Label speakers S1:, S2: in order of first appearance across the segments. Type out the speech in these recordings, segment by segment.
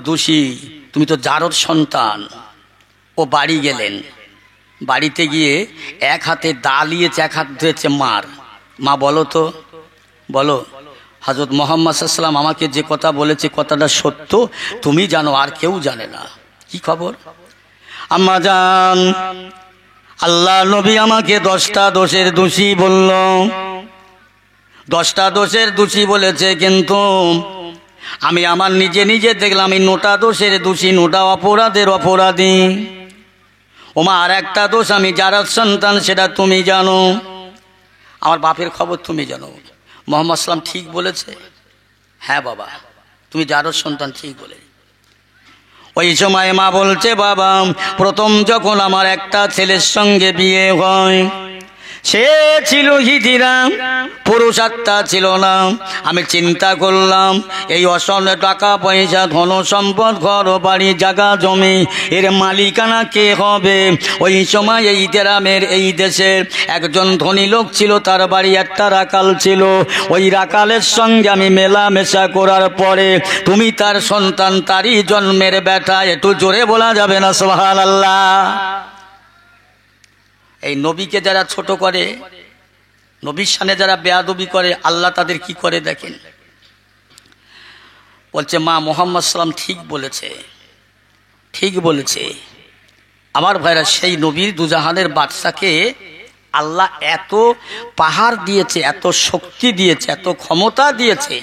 S1: দোষী, তুমি তো জারদ সন্তান। ও বাড়ি গেলেন, বাড়িতে গিয়ে এক হাতে দা নিয়েছে, এক হাত ধরেছে মার। মা বলো তো, বলো হযরত মুহাম্মদ সাল্লাল্লাহু আলাইহি ওয়াসাল্লাম আমাকে যে কথা বলেছে কথাটা সত্য, তুমি জানো, আর কেউ জানে না। কি খবর? আম্মা জান, আল্লাহ নবী আমাকে 10টা দোষের দোষী বলল, 10টা দোষের দোষী বলেছে, কিন্তু আমি আমার নিজে নিজে দেখলাম আমি 9টা দোষের দোষী, 9টা অপরাধের অপরাধী। ওমা, আর একটা দোষ আমি জারদ সন্তান, সেটা তুমি জানো। আমার বাপের খবর তুমি জানো। মুহাম্মদ সাল্লাম ঠিক বলেছে? হ্যাঁ বাবা, তুমি জারদ সন্তান, ঠিক বলে। ওই সময় মা বলছে, বাবা প্রথম যখন আমার একটা ছেলের সঙ্গে বিয়ে হয়, সে ছিল হিজড়া, পুরুষ আত্মা ছিল না। আমি চিন্তা করলাম এই অসল টাকা পয়সা ধন সম্পদ ঘর বাড়ি জায়গা জমি এর মালিকানা কে হবে? ওই সময় এই গ্রামের এই দেশের একজন ধনী লোক ছিল, তার বাড়ি একটা রাখাল ছিল। ওই রাখালের সঙ্গে আমি মেলামেশা করার পরে তুমি তার সন্তান, তারই জন্মের বেটা। একটু জোরে বলা যাবে না সুবহানাল্লাহ? এই নবীকে যারা ছোট করে, নবীর সামনে যারা বেয়াদবি করে, আল্লাহ তাদের কি করে দেখেন। বলছে মা মুহাম্মদ সাল্লাম ঠিক বলেছে, ঠিক বলেছে। আমার ভাইরা, সেই নবীর দুজাহানের বাদশাকে আল্লাহ এত পাহাড় দিয়েছে, এত শক্তি দিয়েছে, এত ক্ষমতা দিয়েছে।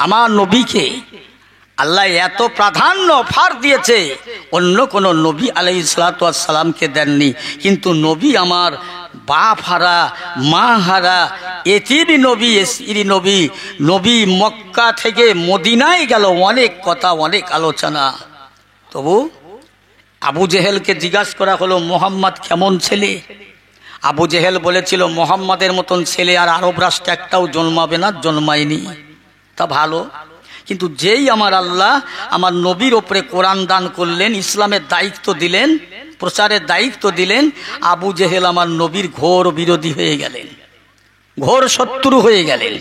S1: আমার নবীকে আল্লাহ এত প্রাধান্য ফার দিয়েছে, অন্য কোন নবী আলাইহিস সালাতু ওয়াস সালামকে দেননি। কিন্তু নবী আমার বাপ হারা, মা হারা, এতিম নবী, এসিরি নবী। নবী মক্কা থেকে মদিনায় গেল, অনেক কথা, অনেক আলোচনা। তবু আবু জেহেলকে জিজ্ঞাসা করা হলো, মোহাম্মদ কেমন ছেলে? আবু জেহেল বলেছিল, মোহাম্মদের মতন ছেলে আর আরব রাষ্ট্রে একটাও জন্মাবে না, জন্মায়নি। তা ভালো, কিন্তু যেই আমার আল্লাহ আমার নবীর ওপরে কোরআন দান করলেন, ইসলামের দায়িত্ব দিলেন, প্রচারের দায়িত্ব দিলেন, আবু জেহেল আমার নবীর ঘোর বিরোধী হয়ে গেলেন, ঘোর শত্রু হয়ে গেলেন।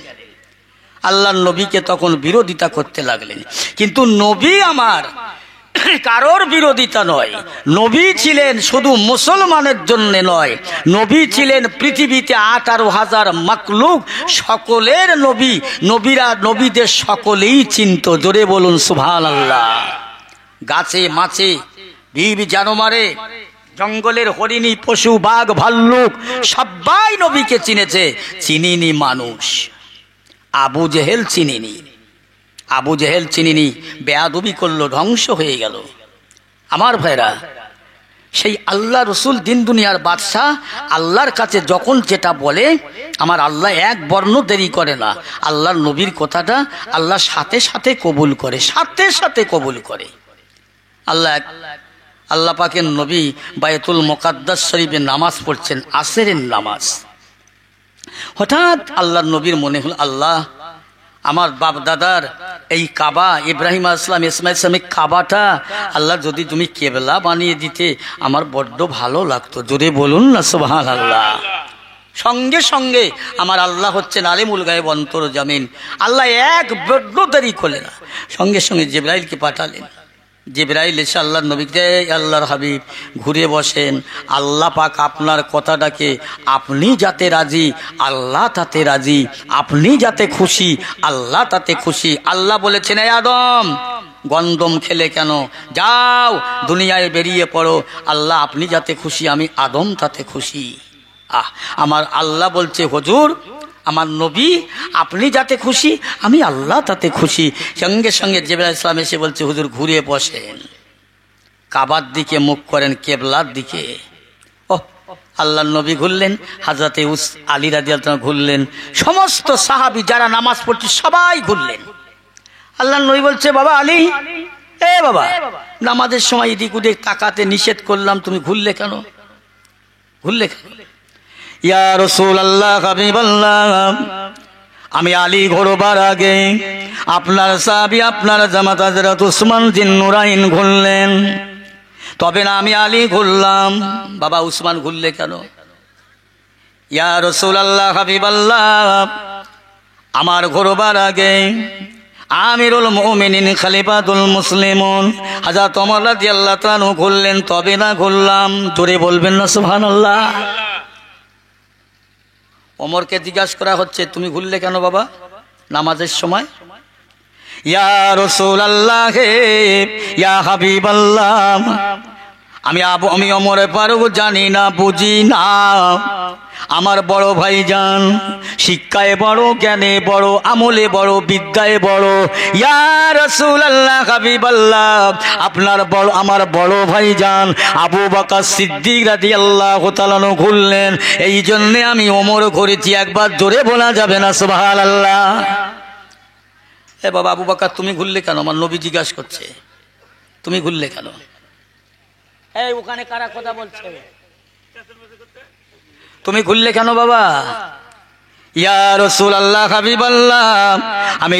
S1: আল্লাহর নবীকে তখন বিরোধিতা করতে লাগলেন। কিন্তু নবী আমার কারোর বিরোধিতা নয়। নবী ছিলেন শুধু মুসলমানের জন্য নয়, নবী ছিলেন পৃথিবীতে 18,000 মাখলুক সকলের নবী। নবীরা নবীদের সকলেই চিনত। জোরে বলুন সুবহানাল্লাহ। গাছে মাছে, জীব জানোয়ারে, জঙ্গলের হরিণী, পশু, বাঘ, ভাল্লুক সবাই নবীকে চিনেছে। চিনিনি মানুষ। আবু জেহেল চিনিনি, আবু জেহেল চিনিনি, বেয়াদবি করলো, ধ্বংস হয়ে গেল। আমার ভাইরা, সেই আল্লাহ রসুল দিন দুনিয়ার বাদশাহ আল্লাহর কাছে যখন যেটা বলে, আমার আল্লাহ এক বর্ণ দেরি করে না। আল্লাহর নবীর কথাটা আল্লাহ সাথে সাথে কবুল করে, সাথে সাথে কবুল করে। আল্লাহ পাকের নবী বায়তুল মুকাদ্দাস শরীফে নামাজ পড়ছেন, আসরের নামাজ। হঠাৎ আল্লাহর নবীর মনে হল, আল্লাহ আমার বাপ দাদার এই কাবা, ইব্রাহিম আসলাম, ইসমাইল ইসলামের কাবাটা আল্লাহ যদি তুমি কেবলা বানিয়ে দিতে আমার বড্ড ভালো লাগতো। জোরে বলুন না সুবহানাল্লাহ। সঙ্গে সঙ্গে আমার আল্লাহ হচ্ছেন আলিমুল গায়ব অন্তর জামিন। আল্লাহ এক বড্ড দেরি করলেন না, সঙ্গে সঙ্গে জিবরাইলকে পাঠালেন। জিবরাইল এসে আল্লাহর নবীকে, আল্লাহর হাবিব ঘুরে বসেন, আল্লাহ পাক আপনার কথাটাকে, আপনি যাতে রাজি আল্লাহ তাতে রাজি, আপনি যাতে খুশি আল্লাহ তাতে খুশি। আল্লাহ বলেছেন, এই আদম গন্ধম খেলে কেন, যাও দুনিয়ায় বেরিয়ে পড়ো। আল্লাহ আপনি যাতে খুশি, আমি আদম তাতে খুশি। আমার আল্লাহ বলছে, হুজুর আমার নবী আপনি যাতে খুশি, আমি আল্লাহ তাতে খুশি। সঙ্গে সঙ্গে জিবরাইল ইসলাম এসে বলছে, হুজুর ঘুরে বসেন, কাবার দিকে মুখ করেন, কেবলার দিকে। ও আল্লাহর নবী ঘুরলেন, হযরতে আলী রাদিয়াল্লাহু আনহু ঘুরলেন, সমস্ত সাহাবী যারা নামাজ পড়ছে সবাই ঘুরলেন। আল্লাহর নবী বলছে, বাবা আলী, এ বাবা, নামাজের সময় এদিক ওদিক তাকাতে নিষেধ করলাম, তুমি ঘুরলে কেন? ঘুরলে কেন? ইয়া রাসূলুল্লাহ, হাবিবাল্লাহ, আমি আলী ঘোরবার আগে আপনার সাহাবী, আপনার জামাত হযরত উসমান জিন নুরাইন ঘুরলেন, তবে না আমি আলী ঘুরলাম। বাবা উসমান ঘুরলে কেন? ইয়া রাসূলুল্লাহ, হাবিবাল্লাহ, আমার ঘোরবার আগে আমিরুল মুমিনিন খলিফাতুল মুসলিমুন হযরত ওমর রাদিয়াল্লাহু তাআলা ঘুরলেন, তবে না ঘুরলাম, জোরে বলবেন না সুবহানাল্লাহ। ওমরকে জিজ্ঞাসা করা হচ্ছে, তুমি ঘুরলে কেন বাবা নামাজের সময়? ইয়া রাসূলুল্লাহ, ইয়া হাবিবাল্লাহ, আমি ওমর ফারুক জানি না, বুঝি না। আমার বড় ভাইজান শিক্ষায় বড়, জ্ঞানে বড়, আমলে বড়, বিদ্যায় বড়। ইয়া রাসূলুল্লাহ, হাবিবাল্লাহ, আপনার বড়, আমার বড় ভাইজান আবু বকর সিদ্দিক রাদিয়াল্লাহু তাআলা ঘুরলেন, এই জন্য আমি ওমর ঘুরেছি। একবার জোরে বলা যাবে না সুবহানাল্লাহ? এ বাবা আবু বকর, তুমি ঘুরলে কেন? আমার নবী জিজ্ঞাসা করছে, তুমি ঘুরলে কেন? এই ওখানে কারা কথা বলছে? তুমি ঘুরলে কেন বাবা? ইয়া রাসূলুল্লাহ, হাবিবাল্লাহ, আমি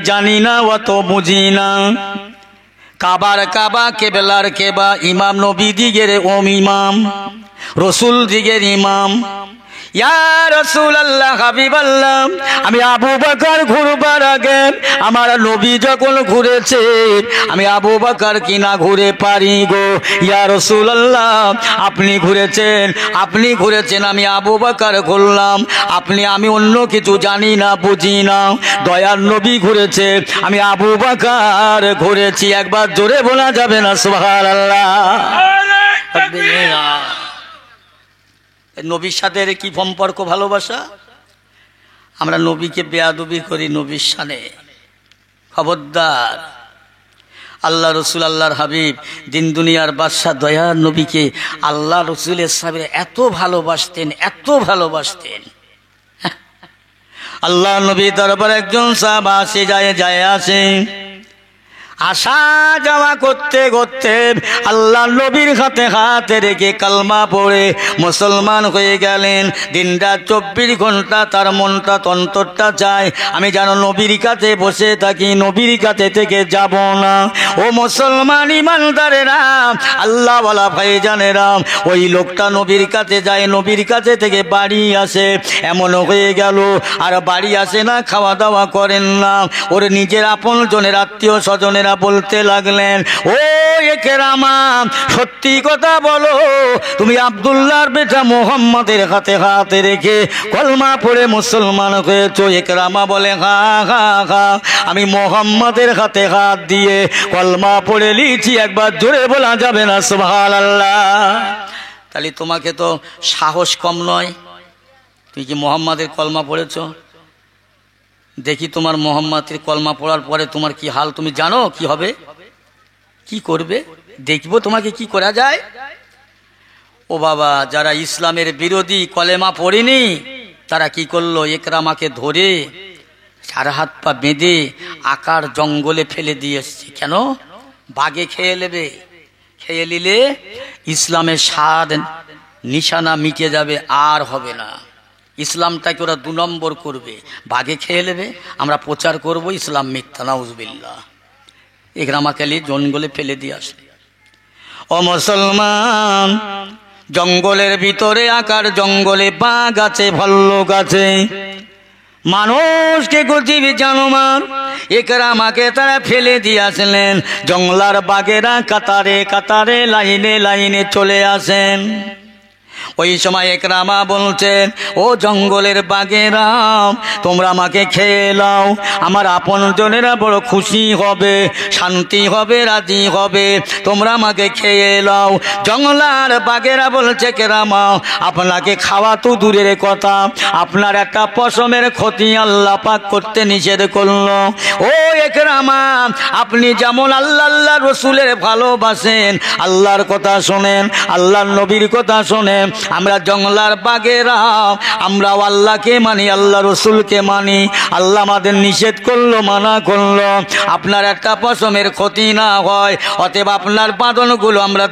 S1: জানি না, অত বুঝি না। কাবার কাবা, কেবলার কেবা, ইমাম নবী দিগের ওম ইমাম, রসুল দিগের ইমাম। ইয়া রাসূলুল্লাহ, হাবিবাল্লাহ, আমি আবু বকর ঘুরবার আগে আমার নবী যখন ঘুরেছে, আমি আবু বকর কি না ঘুরে পারি গো? ইয়া রাসূলুল্লাহ, আপনি ঘুরেছেন, আমি আবু বকর ঘুরলাম। আমি অন্য কিছু জানি না, বুঝি না। দয়ার নবী ঘুরেছে, আমি আবু বকর ঘুরেছি। একবার জোরে বলা যাবে না সুবহানাল্লাহ? নবীর সাথে কি সম্পর্ক, ভালোবাসা? আমরা নবীকে বেয়াদবি করি নবীর শানে, খবরদার। আল্লাহ রসুল, আল্লাহর হাবিব, দিন দুনিয়ার বাদশাহ, দয়ার নবীকে আল্লাহ রসুলের সাহাবীরা এত ভালোবাসতেন। আল্লাহ নবী দরবারে একজন সাহাবা আসে, যায় আসে, আসা যাওয়া করতে করতে আল্লাহ নবীর হাতে রেখে কালমা পড়ে মুসলমান হয়ে গেলেন। দিনরাত 24 ঘন্টা তার মনটা তন্তরটা চায় আমি যেন নবীর কাছে বসে থাকি, নবীর কাছে থেকে যাব না। ও মুসলমান ইমানদারেরা, আল্লাহওয়ালা ভাইজানেরা, ওই লোকটা নবীর কাছে যায়, নবীর কাছে থেকে বাড়ি আসে, এমনও হয়ে গেল আর বাড়ি আসে না, খাওয়া দাওয়া করেন না। ওর নিজের আপন জনের আত্মীয় স্বজনেরা বলতে লাগলেন, ও একরামা, সত্যি কথা বলো, তুমি আব্দুল্লাহর বেটা মুহাম্মাদের হাতে রেখে কলমা পড়ে মুসলমান হয়েছো? একরামা বলে, হা, আমি মুহাম্মাদের হাতে হাত দিয়ে কলমা পড়ে লিছি। একবার জোরে বলা যাবে না সুবহানাল্লাহ? তাহলে তোমাকে তো সাহস কম নয়, তুমি কি মুহাম্মাদের কলমা পড়েছো? দেখি তোমার মুহাম্মাদের কলমা পড়ার পরে তোমার কি হাল, তুমি জানো কি হবে, কি করবে? দেখবো তোমাকে কি করা যায়। ও বাবা, যারা ইসলামের বিরোধী, কলেমা পড়েনি, তারা কি করলো? একরামাকে ধরে সারা হাত পা বেঁধে আকার জঙ্গলে ফেলে দিয়ে এসছে। কেন? বাঘে খেয়ে নেবে, খেয়ে নিলে ইসলামের স্বাদ নিশানা মিটে যাবে, আর হবে না। ইসলামটাকে ওরা 2 নম্বর করবে, বাঘে খেয়ে নেবে, আমরা প্রচার করব ইসলাম মিথ্যা, নাউজুবিল্লাহ। একরামাকে জঙ্গলে ফেলে দিয়ে আসলে। ও মুসলমান, জঙ্গলের ভিতরে আকার জঙ্গলে বাঘ আছে, ভাল্লুক আছে, মানুষকে গতিবি জানোয়ার, একরামাকে তারা ফেলে দিয়ে আসলেন। জঙ্গলার বাঘেরা কাতারে কাতারে, লাইনে লাইনে চলে আসেন। ওই সময় একরামা বলছেন, ও জঙ্গলের বাঘেরা, তোমরা আমাকে খেয়ে নাও, আমার আপন জনেরা বড় খুশি হবে, শান্তি হবে, রাজি হবে, তোমরা আমাকে খেয়ে নাও। জঙ্গলার বাঘেরা বলছে, একরামা, আপনাকে খাওয়া তো দূরের কথা, আপনার একটা পশমের ক্ষতি আল্লাহ পাক করতে নিষেধ করলো। ও একরামা, আপনি যেমন আল্লাহ রসুলের ভালোবাসেন, আল্লাহর কথা শোনেন, আল্লাহর নবীর কথা শোনেন, আমরা জঙ্গলার বাঘেরা, আমরাও আল্লাহকে মানি, আল্লাহ রসুলকে মানি। আল্লাহ আমাদের নিষেধ করলো, মানা করলো, আপনার একটা পশমের ক্ষতি না হয়, অতএব আপনার বাঁধনগুলো আমরা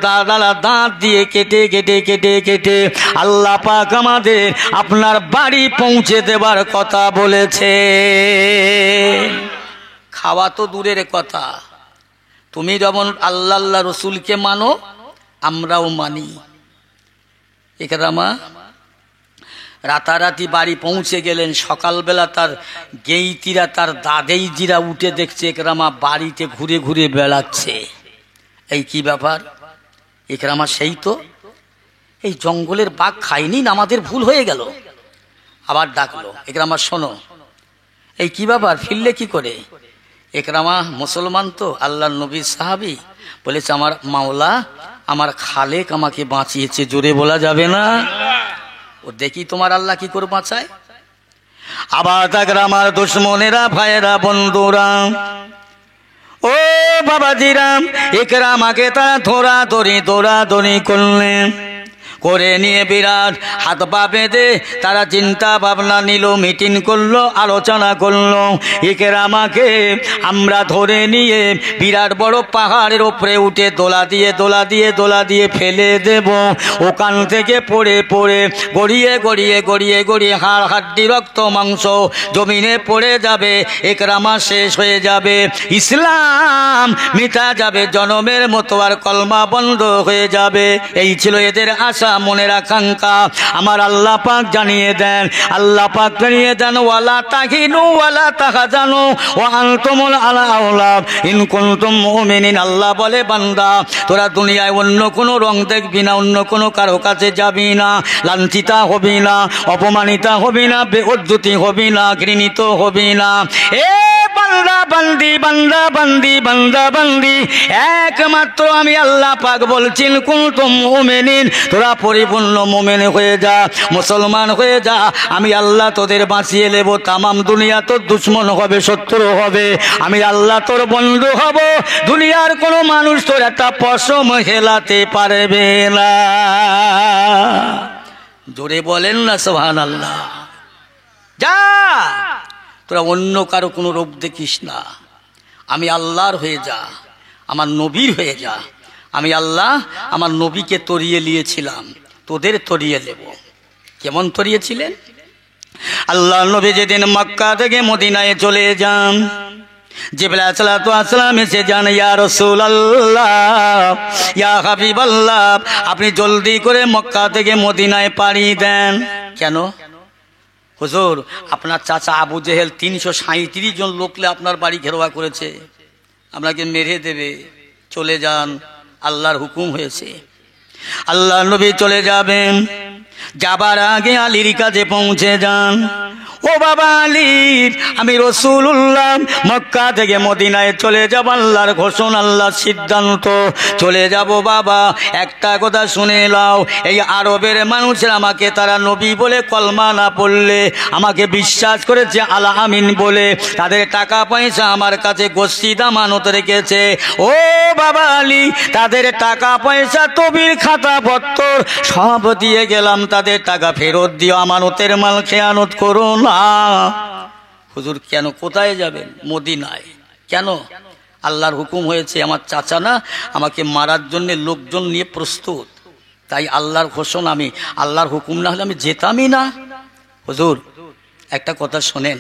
S1: দাঁত দিয়ে কেটে কেটে কেটে কেটে আল্লাহ পাক আমাদের আপনার বাড়ি পৌঁছে দেবার কথা বলেছে। খাওয়া তো দূরের কথা, তুমি যেমন আল্লাহ রসুলকে মানো, আমরাও মানি। একরামা রাতারাতি বাড়ি পৌঁছে গেলেন। সকালবেলা তার গেইতিরা, তার দাদেইজিরা উঠে দেখছে একরামা বাড়িতে ঘুরে ঘুরে বেড়াচ্ছে। এই কি ব্যাপার? একরামা সেই তো, এই জঙ্গলের বাঘ খায়নি, আমাদের ভুল হয়ে গেল। আবার ডাকলো, একরামা শোনো, এই কি ব্যাপার, ফিরলে কি করে? একরামা মুসলমান তো, আল্লাহর নবীর সাহাবী, বলেছে আমার মাওলা, আমার খালেক আমাকে বাঁচিয়েছে। জোরে বলা যাবে না? ও দেখি তোমার আল্লাহ কি করে বাঁচায়। আবার আমার দুশ্মনেরা, ভাইয়েরা, বন্ধুরা, ও বাবাজিরা, একরামাকে তারা দৌড়াদৌড়ি করলেন। করে নিয়ে বিরাট হাত পা বেঁধে তারা চিন্তা ভাবনা নিল, মিটিং করলো, আলোচনা করলো। একরামাকে আমরা ধরে নিয়ে বিরাট বড় পাহাড়ের উপরে উঠে দোলা দিয়ে ফেলে দেব। ওখান থেকে পড়ে গড়িয়ে হাড় হাড্ডি রক্ত মাংস জমিনে পড়ে যাবে। একরামা শেষ হয়ে যাবে, ইসলাম মিটা যাবে, জনমের মতো আর কলমা বন্ধ হয়ে যাবে। এই ছিল এদের আশা, মনের আকাঙ্ক্ষা। আমার আল্লাহ পাক জানিয়ে দেন, ওয়ালা তাহিনু ওয়ালা তাহজানু ওয়া আনতুমুল আ'লাউনা ইন কুনতুম মুমিনিন। আল্লাহ বলে, বান্দা তোরা দুনিয়ায় অন্য কোনো রং দেখবি না, অন্য কোনো কারো কাছে যাবি না, লাঞ্ছিতা হবি না, অপমানিতা হবি না, বেইজ্জতি হবি না, ঘৃণিত হবি না। বান্দা বান্দি একমাত্র আমি আল্লাহ পাক বলছেন, কুনতুম মুমিনিন, তোরা পরিপূর্ণ মুমিন হয়ে যা, মুসলমান হয়ে যা, আমি আল্লাহ তোদের বাঁচিয়ে নেব। তামাম দুনিয়া তোর দুশ্মন হবে, শত্রু হবে, আমি আল্লাহ তোর বন্ধু হব। দুনিয়ার কোনো মানুষ তোর একটা পশম হেলাতে পারবে না। জোরে বলেন না সুবহানাল্লাহ। যা, তোরা অন্য কারো কোনো রূপ দেখিস না, আমি আল্লাহর হয়ে যা, আমার নবীর হয়ে যা। আমি আল্লাহ আমার নবীকে তরিয়ে নিয়েছিলাম, তোদের তরিয়ে নেব। কেমন তরিয়েছিলেন? আল্লাহ নবী যেদিন মক্কা থেকে মদিনায় চলে যান, জিবরাইল আলাইহিস সালাম এসে যান, ইয়া রাসূলুল্লাহ, ইয়া হাবিবাল্লাহ, আপনি জলদি করে মক্কা থেকে মদিনায় পাড়ি দেন। কেন? হুজুর, আপনার চাচা আবু জেহেল 337 জন লোকলে আপনার বাড়ি ঘেরোয়া করেছে, আপনাকে মেরে দেবে, চলে যান, আল্লাহর হুকুম হয়েছে। আল্লাহ নবী চলে যাবেন, যাবার আগে আলীর কাছে পৌঁছে যান। ও বাবা আলী, আমি রাসূলুল্লাহ মক্কা থেকে মদিনায় চলে যাব, আল্লাহর ঘোষণা, আল্লাহর সিদ্ধান্ত, চলে যাব। বাবা একটা কথা শুনে নাও, এই আরবের মানুষের আমাকে তারা নবী বলে কলমা না পড়লে আমাকে বিশ্বাস করেছে আলা আমিন বলে, তাদের টাকা পয়সা আমার কাছে গচ্ছিত আমানত রেখেছে। ও বাবা আলী, তাদের টাকা পয়সা, তবির খাতা পত্র সব দিয়ে গেলাম, তাদের টাকা ফেরত দিও, আমানতের মাল খেয়ানত করো না। হুজুর কেন? কোথায় যাবেন? মদিনায়। কেন? আল্লাহর হুকুম হয়েছে, আমার চাচা না আমাকে মারার জন্য লোকজন নিয়ে প্রস্তুত, তাই আল্লাহর ঘোষণা, আমি আল্লাহর হুকুম না হলে আমি যেতামই না। হুজুর একটা কথা শোনেন,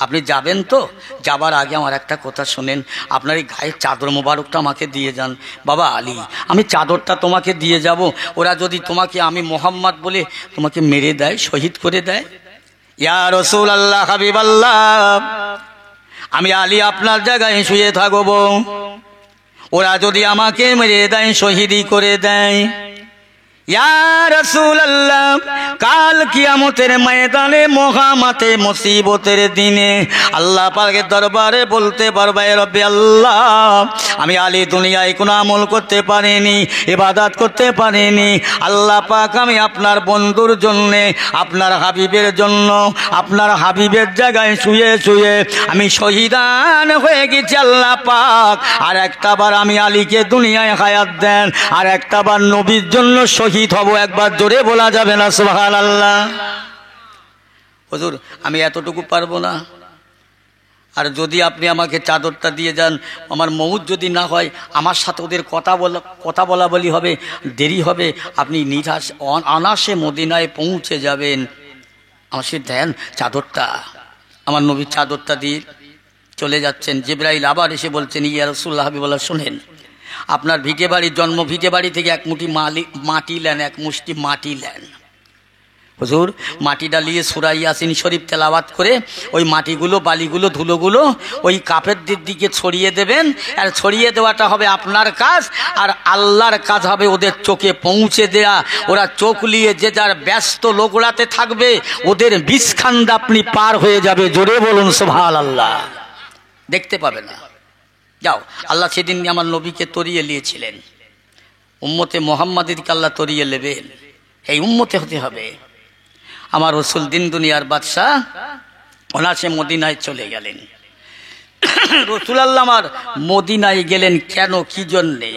S1: আপনি যাবেন তো, যাবার আগে আমার একটা কথা শোনেন, আপনার এই গায়ের চাদর মোবারকটা আমাকে দিয়ে যান। বাবা আলী, আমি চাদরটা তোমাকে দিয়ে যাব, ওরা যদি তোমাকে আমি মোহাম্মদ বলে তোমাকে মেরে দেয়, শহীদ করে দেয়। ইয়া রাসূলুল্লাহ, হাবিবাল্লাহ, আমি আলী আপনার জায়গায় শুয়ে থাকব, ওরা যদি আমাকে মেরে দেয়, শহীদি করে দেয়। ইয়া রাসূলুল্লাহ, কাল কিয়ামতের ময়দানে, মহামাতে, মুসিবতের দিনে আল্লাহ পাকের দরবারে বলতে পারবে, রব্বি আল্লাহ, আমি আলী দুনিয়ায় কোনো আমল করতে পারিনি, ইবাদত করতে পারিনি, আল্লাহ পাক আমি আপনার বন্ধুর জন্য, আপনার হাবিবের জন্য, আপনার হাবিবের জায়গায় শুয়ে শুয়ে আমি শহীদান হয়ে গেছি আল্লাহ পাক। আর একটাবার আমি আলীকে দুনিয়ায় হায়াত দেন, আর একটাবার নবীর জন্য শহীদ হব। একবার জোরে বলা যাবে না সুবহানাল্লাহ? হুজুর আমি এতটুকু পারবো না, আর যদি আপনি আমাকে চাদরটা দিয়ে যান, আমার মউত যদি না হয়, আমার সাথে ওদের কথা বলা বলি হবে, দেরি হবে, আপনি নিরাশ অনাসে মদিনায় পৌঁছে যাবেন। আমার সে দেন চাদরটা। আমার নবীর চাদরটা দিয়ে চলে যাচ্ছেন। জিবরাইল আবার এসে বলছেন, ইয়া রাসূলুল্লাহ, হাবিবাল্লাহ, শোনেন, আপনার ভিটে বাড়ি, জন্ম ভিটে বাড়ি থেকে এক মুষ্টি মাটি নেন, এক মুষ্টি মাটি নেন, হুজুর মাটি ডালিয়ে সূরা ইয়াসিন শরীফ তেলাওয়াত করে ওই মাটিগুলো বালিগুলো ধুলোগুলো ওই কাফের দিকে ছড়িয়ে দেবেন, আর ছড়িয়ে দেওয়াটা হবে আপনার কাজ, আর আল্লাহর কাজ হবে ওদের চোখে পৌঁছে দেয়া। ওরা চোখ নিয়ে যে যার ব্যস্ত লোকড়াতে থাকবে, ওদের বিষখান্দা আপনি পার হয়ে যাবে। জোরে বলুন সুবহানাল্লাহ। দেখতে পাবে না। যাও, আল্লাহ সেদিন আমার নবীকে তরিয়ে নিয়েছিলেন, উম্মতে মুহাম্মাদীকে আল্লাহ তরিয়ে নেবেন, এই উম্মতে হতে হবে। আমার রসুল দিন দুনিয়ার বাদশাহ অনাসে মদিনায় চলে গেলেন। রসুল আল্লাহ আমার মদিনায় গেলেন কেন, কি জন্যে,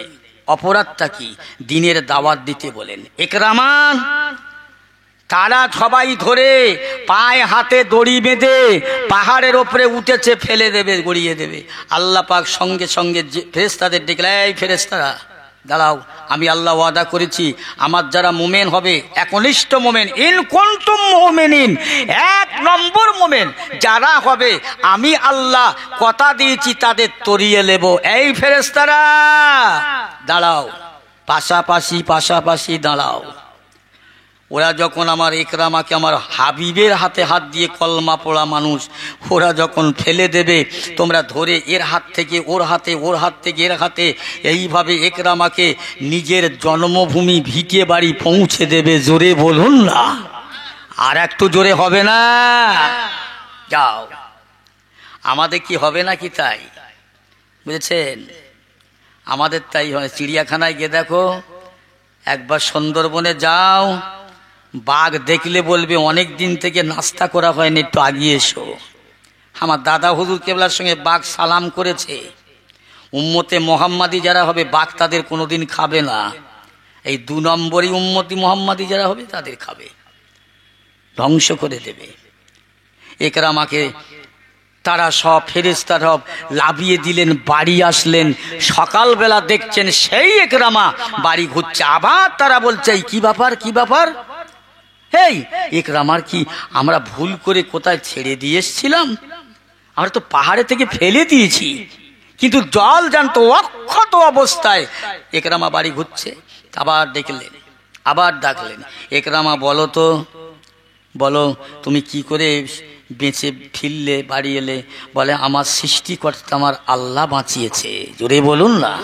S1: অপরাধটা কি? দিনের দাওয়াত দিতে বলেন। ইকরামান তারা সবাই ধরে পায়ে হাতে দড়ি বেঁধে পাহাড়ের ওপরে উঠেছে, ফেলে দেবে, গড়িয়ে দেবে। আল্লাহ পাক সঙ্গে সঙ্গে ফেরেশতাদের ডেকে, এই ফেরেশতারা দাঁড়াও, আমি আল্লাহ ওয়াদা করেছি আমার যারা মোমেন হবে, একনিষ্ঠ মোমেন, ইন কুনতুম মুমিনিন, এক নম্বর মোমেন যারা হবে, আমি আল্লাহ কথা দিয়েছি তাদের তরিয়ে নেব। এই ফেরেশতারা দাঁড়াও, পাশাপাশি পাশাপাশি দাঁড়াও। ওরা যখন আমার ইকরামাকে, আমার হাবিবের হাতে হাত দিয়ে, কলমা পড়া মানুষ, ওরা যখন ফেলে দেবে, তোমরা ধরে এর হাত থেকে ওর হাতে, ওর হাত থেকে এর হাতে, এইভাবে ইকরামাকে নিজের জন্মভূমি ভিটে বাড়ি পৌঁছে দেবে। জোরে বলুন না, আর একটু জোরে হবে না? যাও, আমাদের কি হবে না কি তাই? বুঝেছেন, আমাদের তাই হয়। চিড়িয়াখানায় গিয়ে দেখো, একবার সুন্দরবনে যাও, বাঘ দেখলে বলবে অনেক দিন থেকে নাস্তা করা হয়নি, একটু আগিয়ে এসো। আমার দাদা হুজুর কেবলার সঙ্গে বাঘ সালাম করেছে। উম্মতে মুহাম্মাদি যারা হবে, বাঘ তাদের কোনোদিন খাবে না। এই 2 নম্বরই উম্মতি মুহাম্মাদি যারা হবে তাদের খাবে, ধ্বংস করে দেবে। ইকরামাকে তারা সব ফেরেশতা সব লাভিয়ে দিলেন, বাড়ি আসলেন। সকালবেলা দেখছেন সেই ইকরামা বাড়ি ঘুরছে। আবার তারা বলছে, এই কি ব্যাপার, কি ব্যাপার? এই ইকরামার কি আমরা ভুল করে কোথায় ছেড়ে দিয়ে এসেছিলাম? আমরা তো পাহাড়ে থেকে ফেলে দিয়েছি, কিন্তু জল জানতো অক্ষত অবস্থায় ইকরামা বাড়ি ঘুরছে। আবার দেখলেন, আবার ডাকলেন, ইকরামা বলো তো, বলো তুমি কি করে বেঁচে ফিরলে, বাড়ি এলে? বলে, আমার সৃষ্টিকর্তা আমার আল্লাহ বাঁচিয়েছে। জোরে বলুন না।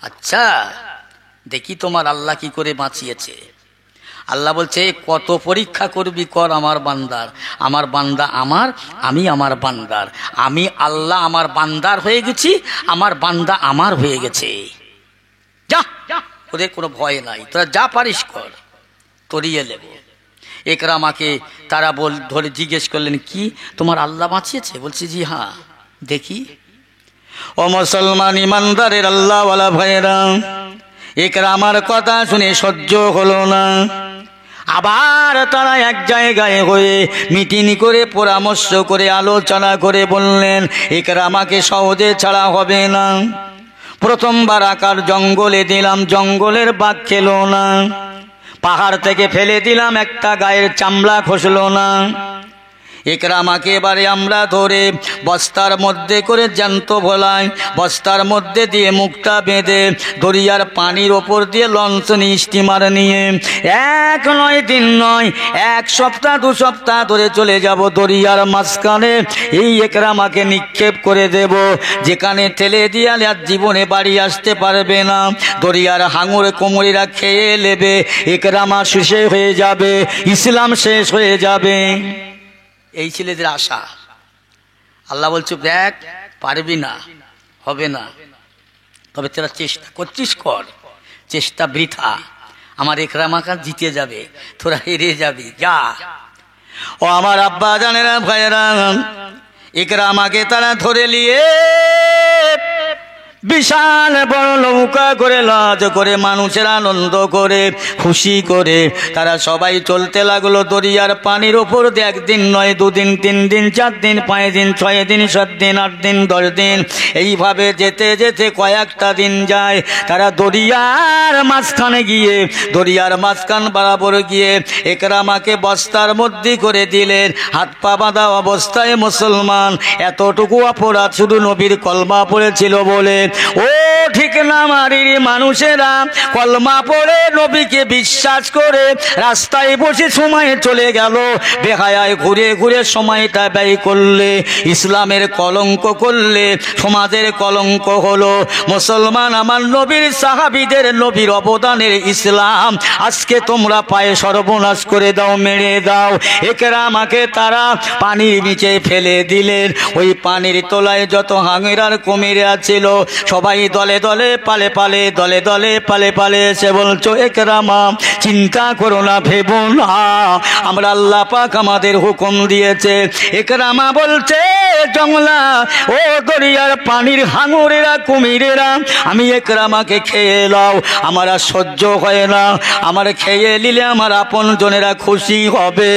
S1: আচ্ছা, দেখি তোমার আল্লাহ কি করে বাঁচিয়েছে। আল্লাহ বলছে, কত পরীক্ষা করবি কর আমার বান্দার। আমার বান্দা আমার, আমি আমার বান্দার। আমি আল্লাহ আমার বান্দার হয়ে গেছি, আমার বান্দা আমার হয়ে গেছে। যা, ওদের কোনো ভয় নাই, তোরা যা পারিস কর, তরিয়ে নেব। ইকরামাকে তারা ধরে জিজ্ঞেস করলেন, কি তোমার আল্লাহ বাঁচিয়েছে? বলছে, জি হ্যাঁ। দেখি। ও মুসলমান ইমানদারের আল্লাহওয়ালা ভাইয়েরা, ইকরামার কথা শুনে সহ্য হলো না। আবার তারা এক জায়গায় হয়ে মিটিং করে, পরামর্শ করে, আলোচনা করে বললেন, ইকরামাকে সহজে ছাড়া হবে না। প্রথমবার আকার জঙ্গলে দিলাম, জঙ্গলের বাঘ খেলো না। পাহাড় থেকে ফেলে দিলাম, একটা গায়ের চামড়া খসলো না। ইকরামাকে এবারে আমরা ধরে বস্তার মধ্যে করে জ্যান্ত ভোলাই, বস্তার মধ্যে দিয়ে মুখটা বেঁধে দরিয়ার পানির ওপর দিয়ে লঞ্চ নিয়ে, স্টিমার নিয়ে 1 নয় 3 নয় 1 সপ্তাহ 2 সপ্তাহ ধরে চলে যাব দরিয়ার মাঝখানে। এই ইকরামাকে নিক্ষেপ করে দেব, যেখানে ঠেলে দিয়ে আর জীবনে বাড়ি আসতে পারবে না। দরিয়ার হাঙর কোমরিরা খেয়ে নেবে, ইকরামা শেষ হয়ে যাবে, ইসলাম শেষ হয়ে যাবে। এই ছেলেদের আশা। আল্লাহ বলছে, দেখ পারবি না, হবে না, তবে তোরা চেষ্টা করছিস কর, চেষ্টা বৃথা। আমার ইকরামাকে জিতে যাবে, তোরা হেরে যাবি, যা। ও আমার আব্বা জানেরা, ভাইয়েরা, ইকরামাকে তারা ধরে নিয়ে বিশাল বড় নৌকা করে, লজ করে, মানুষের আনন্দ করে, খুশি করে তারা সবাই চলতে লাগলো দরিয়ার পানির ওপর দিয়ে। 1 দিন নয়, 2 দিন, 3 দিন, 4 দিন, 5 দিন, 6 দিন, 7 দিন, 8 দিন, 10 দিন, এইভাবে যেতে যেতে কয়েকটা দিন যায়। তারা দরিয়ার মাঝখানে গিয়ে, দরিয়ার মাঝখান বরাবর গিয়ে ইকরামাকে বস্তার মধ্যে করে দিলেন, হাত পা বাঁধা অবস্থায়। মুসলমান, এতটুকু অপরাধ শুধু নবীর কলমা পড়েছিল বলে। ওঠ ঠিক না মারির মানুষেরা কলমা পড়ে নবীকে বিশ্বাস করে রাস্তায় বসে সময় চলে গেল, বেহায়ায় ঘুরে ঘুরে সময়টা ব্যয় করলে, ইসলামের কলঙ্ক করলে, সমাজের কলঙ্ক হলো। মুসলমান আমার নবীর সাহাবীদের নবীর অবদানের ইসলাম আজকে তোমরা পায়ে সর্বনাশ করে দাও, মেরে দাও। ইকরামাকে তারা পানির নিচে ফেলে দিলেন। ওই পানির তলায় যত হাঙ্গেরার কুমিরা ছিল সবাই দলে দলে পালে পালে দলে দলে পালে পালে এসে বলছো, ইকরামা চিন্তা করো না, ভেবো না, আমরা আল্লাহ পাক আমাদের হুকুম দিয়েছে। ইকরামা বলছে, জংলা ও দরিয়ার পানির হাঙরেরা কুমিরেরা, আমি ইকরামাকে খেয়ে নাও, আমার আর সহ্য হয় না, আমার খেয়ে নিলে আমার আপন জনেরা খুশি হবে,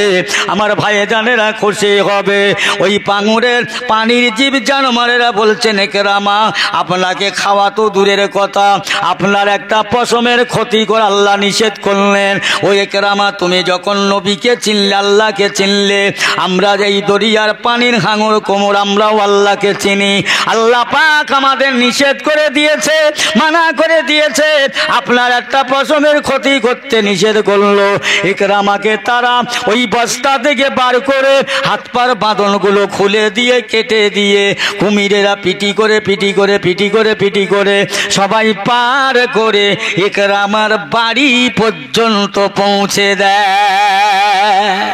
S1: আমার ভাইজানেরা খুশি হবে। ওই পাঙুরের পানির জীব জানোয়ারেরা বলছেন, ইকরামা আপনাকে খাওয়া তো দূরের কথা, আপনার একটা পশমের ক্ষতি করে আল্লাহ নিষেধ করলেন। ওই ইকরামা তুমি যখন নবীকে চিনলে, আল্লাহকে চিনলে, আমরা এই দরিয়ার পানির হাঙর কোমর আমরাও আল্লাহকে চিনি। আল্লাহ পাক আমাদের নিষেধ করে দিয়েছে, মানা করে দিয়েছে, আপনার একটা পশমের ক্ষতি করতে নিষেধ করলো। ইকরামাকে তারা ওই বস্তা থেকে বার করে হাত পার বাঁধনগুলো খুলে দিয়ে কেটে দিয়ে কুমিরেরা পিটি করে পিটি করে পিটি করে পিটি করে সবাই পার করে ইকরামার বাড়ি পর্যন্ত পৌঁছে দেয়।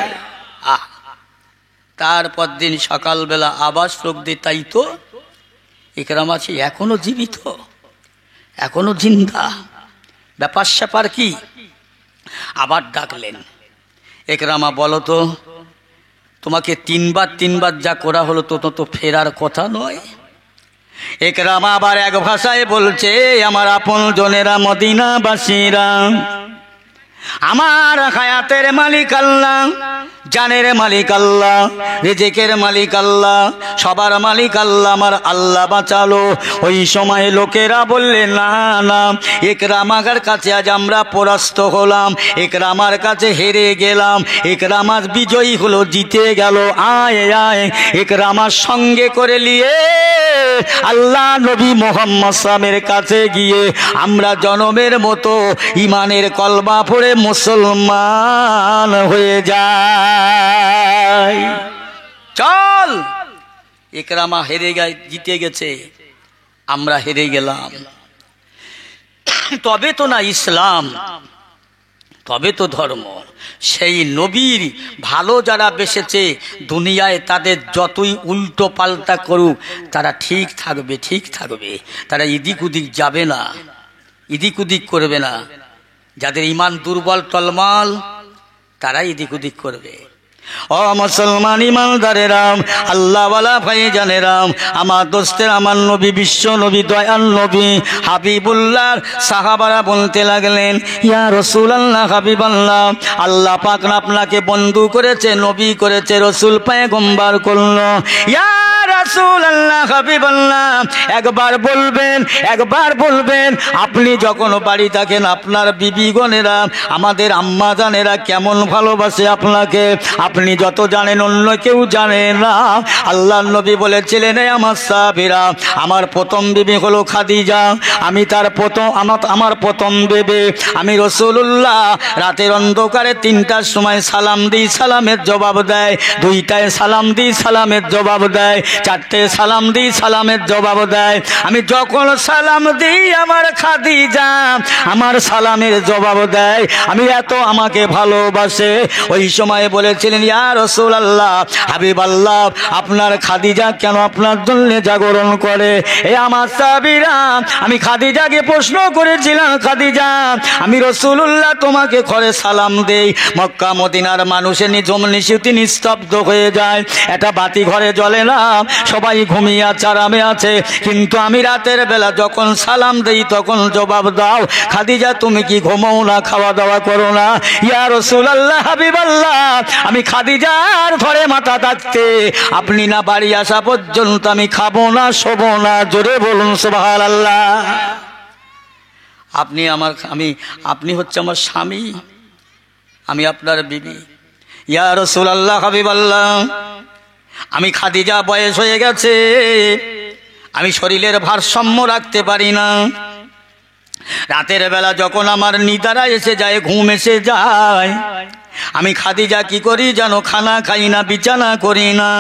S1: তারপর দিন সকালবেলা আবার চোখ দিয়ে, তাই তো ইকরামা আছে এখনো জীবিত, এখনো জিন্দা, ব্যাপার স্যাপার কি? আবার ডাকলেন, ইকরামা বলো তো, তোমাকে তিনবার যা করা হলো তো ফেরার কথা নয়। ইকরামা আবার এক ভাষায় বলছে, আমার আপন জনেরা মদিনাবাসীরা, আমার হায়াতের মালিক আল্লাহ, জানের মালিক আল্লাহ, রিজিকের মালিক আল্লাহ, সবার মালিক আল্লাহ, আমার আল্লাহ বাঁচালো। ওই সময় লোকেরা বললে, না না, ইকরামার কাছে আজ আমরা পরাস্ত হলাম, ইকরামার কাছে হেরে গেলাম, ইকরামা বিজয়ী হলো, জিতে গেল, আয় আয় ইকরামার সঙ্গে করে নিয়ে আল্লাহ নবী মুহাম্মদ সাল্লামের কাছে গিয়ে আমরা জনমের মতো ইমানের কলমা পড়ে মুসলমান হয়ে যায়। চল, ইকরামা হেরে জিতে গেছে, আমরা হেরে গেলাম, তবে তো না ইসলাম, তবে তো ধর্ম। সেই নবীর ভালো যারা বেসেছে দুনিয়ায়, তাদের যতই উল্টো পাল্টা করুক তারা ঠিক থাকবে, ঠিক থাকবে, তারা ইদিক উদিক যাবে না, ইদিক উদিক করবে না। যাদের ইমান দুর্বল টলমাল তারা ইদিক উদিক করবে। ও মুসলমান ইমানদারেরা, আল্লাহওয়ালা ভাইজানেরা, আমার দোস্তের, আমার নবী, বিশ্ব নবী, দয়াল নবী হাবিবুল্লাহ সাহাবারা বলতে লাগলেন, ইয়া রাসূলুল্লাহ, হাবিবাল্লাহ, আল্লাহ পাক আপনাকে বন্ধু করেছে, নবী করেছে, রসুল পয়গম্বর করলো, ইয়া রাসূলুল্লাহ, হাবিবাল্লাহ, একবার বলবেন, একবার বলবেন, আপনি যখন বাড়ি থাকেন আপনার বিবিগণেরা, আমাদের আম্মা জানেরা কেমন ভালোবাসে আপনাকে, আপনি যত জানেন অন্য কেউ জানে না। আল্লাহর নবী বলেছিলেন, আমার সাহাবীরা, আমার প্রথম বিবি হলো খাদিজা, আমি তার প্রথম, আমার প্রথম বিবি, আমি রাসূলুল্লাহ রাতের অন্ধকারে 3টার সময় সালাম দিই, সালামের জবাব দেয়, 2টায় সালাম দিই, সালামের জবাব দেয়, 4টে সালাম দিই, সালামের জবাব দেয়, আমি যখন সালাম দিই আমার খাদিজা আমার সালামের জবাব দেয়, আমি এত আমাকে ভালোবাসে। ওই সময় বলেছিলেন, ইয়া রাসূলুল্লাহ, হাবিবাল্লাহ, আপনার খাদিজা কেন আপনার জন্য জাগরণ করে? এ আমার সাহাবীরা, আমি খাদিজাকে প্রশ্ন করেছিলাম, খাদিজা, আমি রাসূলুল্লাহ তোমাকে ঘরে সালাম দেই, মক্কা মদিনার মানুষের নিঝুম নিশুতি নিস্তব্ধ হয়ে যায়, এটা বাতি ঘরে জ্বলে না, সবাই ঘুমিয়ে আছে, আরামে আছে, কিন্তু আমি রাতের বেলা যখন সালাম দেই তখন জবাব দাও, খাদিজা তুমি কি ঘুমাও না, খাওয়া দাওয়া করো না? ইয়া রাসূলুল্লাহ, হাবিবাল্লাহ, আমি খাদিজার ঘরে মাথা থাকতে আপনি না বাড়ি আসা পর্যন্ত আমি খাবো না, শোবো না। জোরে বলুন সুবহানাল্লাহ। আপনি হচ্ছে আমার স্বামী, আমি আপনার বিবি। ইয়া রাসূলুল্লাহ, হাবিবাল্লাহ, আমি খাদিজা বয়স হয়ে গেছে, আমি শরীরের ভারসাম্য রাখতে পারি না, রাতের বেলা যখন আমার নিদারা এসে যায়, ঘুম এসে যায়, আমি খাদিজা কি করি জানো? খানা খাই না, বিছানা করি না।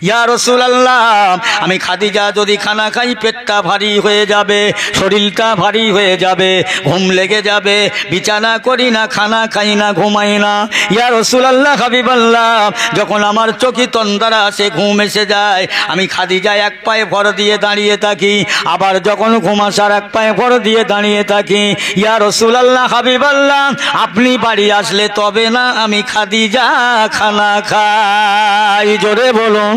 S1: ইয়া রাসূলুল্লাহ, আমি খাদিজা যদি খানা খাই পেটটা ভারী হয়ে যাবে, শরীরটা ভারী হয়ে যাবে, ঘুম লেগে যাবে, বিছানা করি না, খানা খাই না, ঘুমাই না। ইয়া রাসূলুল্লাহ, হাবিবাল্লাহ, যখন আমার চোখে তন্দ্রা আসে, ঘুম এসে যায়, আমি খাদিজা এক পায়ে ভর দিয়ে দাঁড়িয়ে থাকি, আবার যখন ঘুম আসার এক পায়ে ভর দিয়ে দাঁড়িয়ে থাকি। ইয়া রাসূলুল্লাহ, হাবিবাল্লাহ, আপনি বাড়ি আসলে তবে না আমি খাদিজা খানা খাই। জোরে বলুন।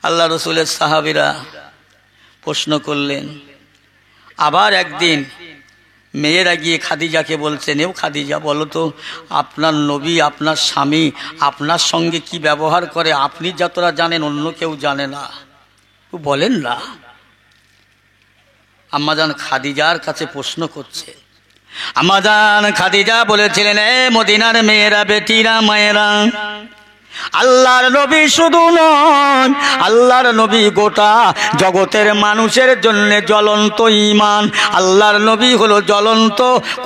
S1: আল্লাহ রসুলের সাহাবীরা প্রশ্ন করলেন। আবার একদিন মেয়েরা গিয়ে খাদিজাকে বলছেন, এও খাদিজা, বলো তো আপনার নবী, আপনার স্বামী আপনার সঙ্গে কি ব্যবহার করে? আপনি যতটা জানেন অন্য কেউ জানে না, বলেন না। আম্মাজান খাদিজার কাছে প্রশ্ন করছে। আম্মাজান খাদিজা বলেছিলেন, এ মদিনার মেয়েরা, বেটিরা, মায়েরা, আল্লাহর নবী শুধু নয়, আল্লাহর নবী গোটা জগতের মানুষের জন্য জ্বলন্ত ঈমান। আল্লাহর নবী হলো জ্বলন্ত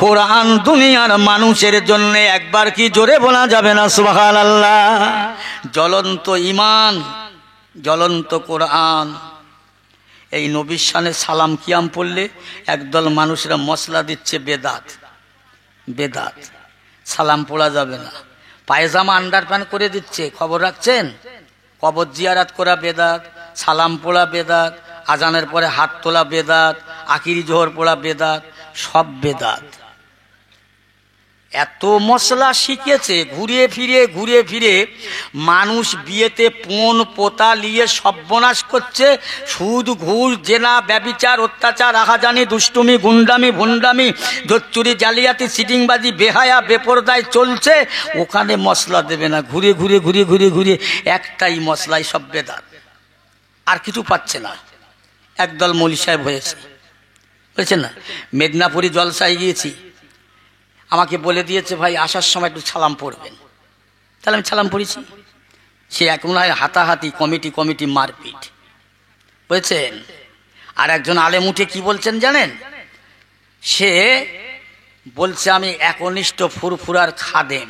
S1: কোরআন, দুনিয়ার মানুষের জন্য। একবার কি জোরে বলা যাবে না সুবহানাল্লাহ? জ্বলন্ত ঈমান, জ্বলন্ত কোরআন। এই নবীর শানে সালাম কিয়াম পড়লে একদল মানুষরা মশলা দিচ্ছে বেদাত। বেদাত, সালাম পড়া যাবে না। পায়জামা আন্ডারপ্যান্ট করে দিচ্ছে, খবর রাখছেন? কবর জিয়ারাত করা বেদাত, সালাম পড়া বেদাত, আজানের পরে হাত তোলা বেদাত, আকিরি জোহর পড়া বেদাত, সব বেদাত। এত মশলা শিখেছে, ঘুরে ফিরে মানুষ বিয়েতে পণ পোতা নিয়ে সর্বনাশ করছে। সুদ, ঘুষ, জেনা, ব্যভিচার, অত্যাচার, রাহাজানি, দুষ্টুমি, গুন্ডামি, ভুন্ডামি, জোচ্চুরি, জালিয়াতি, সিটিংবাজি, বেহায়া, বেপরদায় চলছে। ওখানে মশলা দেবে না, ঘুরে একটাই মশলাই, সব বেদাত, আর কিছু পাচ্ছে না। একদল মৌলী সাহেব হয়েছে, বুঝছেন না? মেদিনীপুরি জলসায় গিয়েছি, আমাকে বলে দিয়েছে, ভাই আসার সময় একটু সালাম পড়বেন। তাহলে আমি সালাম পড়েছি। সে এখন হাতাহাতি, কমিটি মারপিট, বুঝছেন? আর একজন আলেম উঠে কি বলছেন জানেন? সে বলছে আমি একনিষ্ঠ ফুরফুরার খাদেম।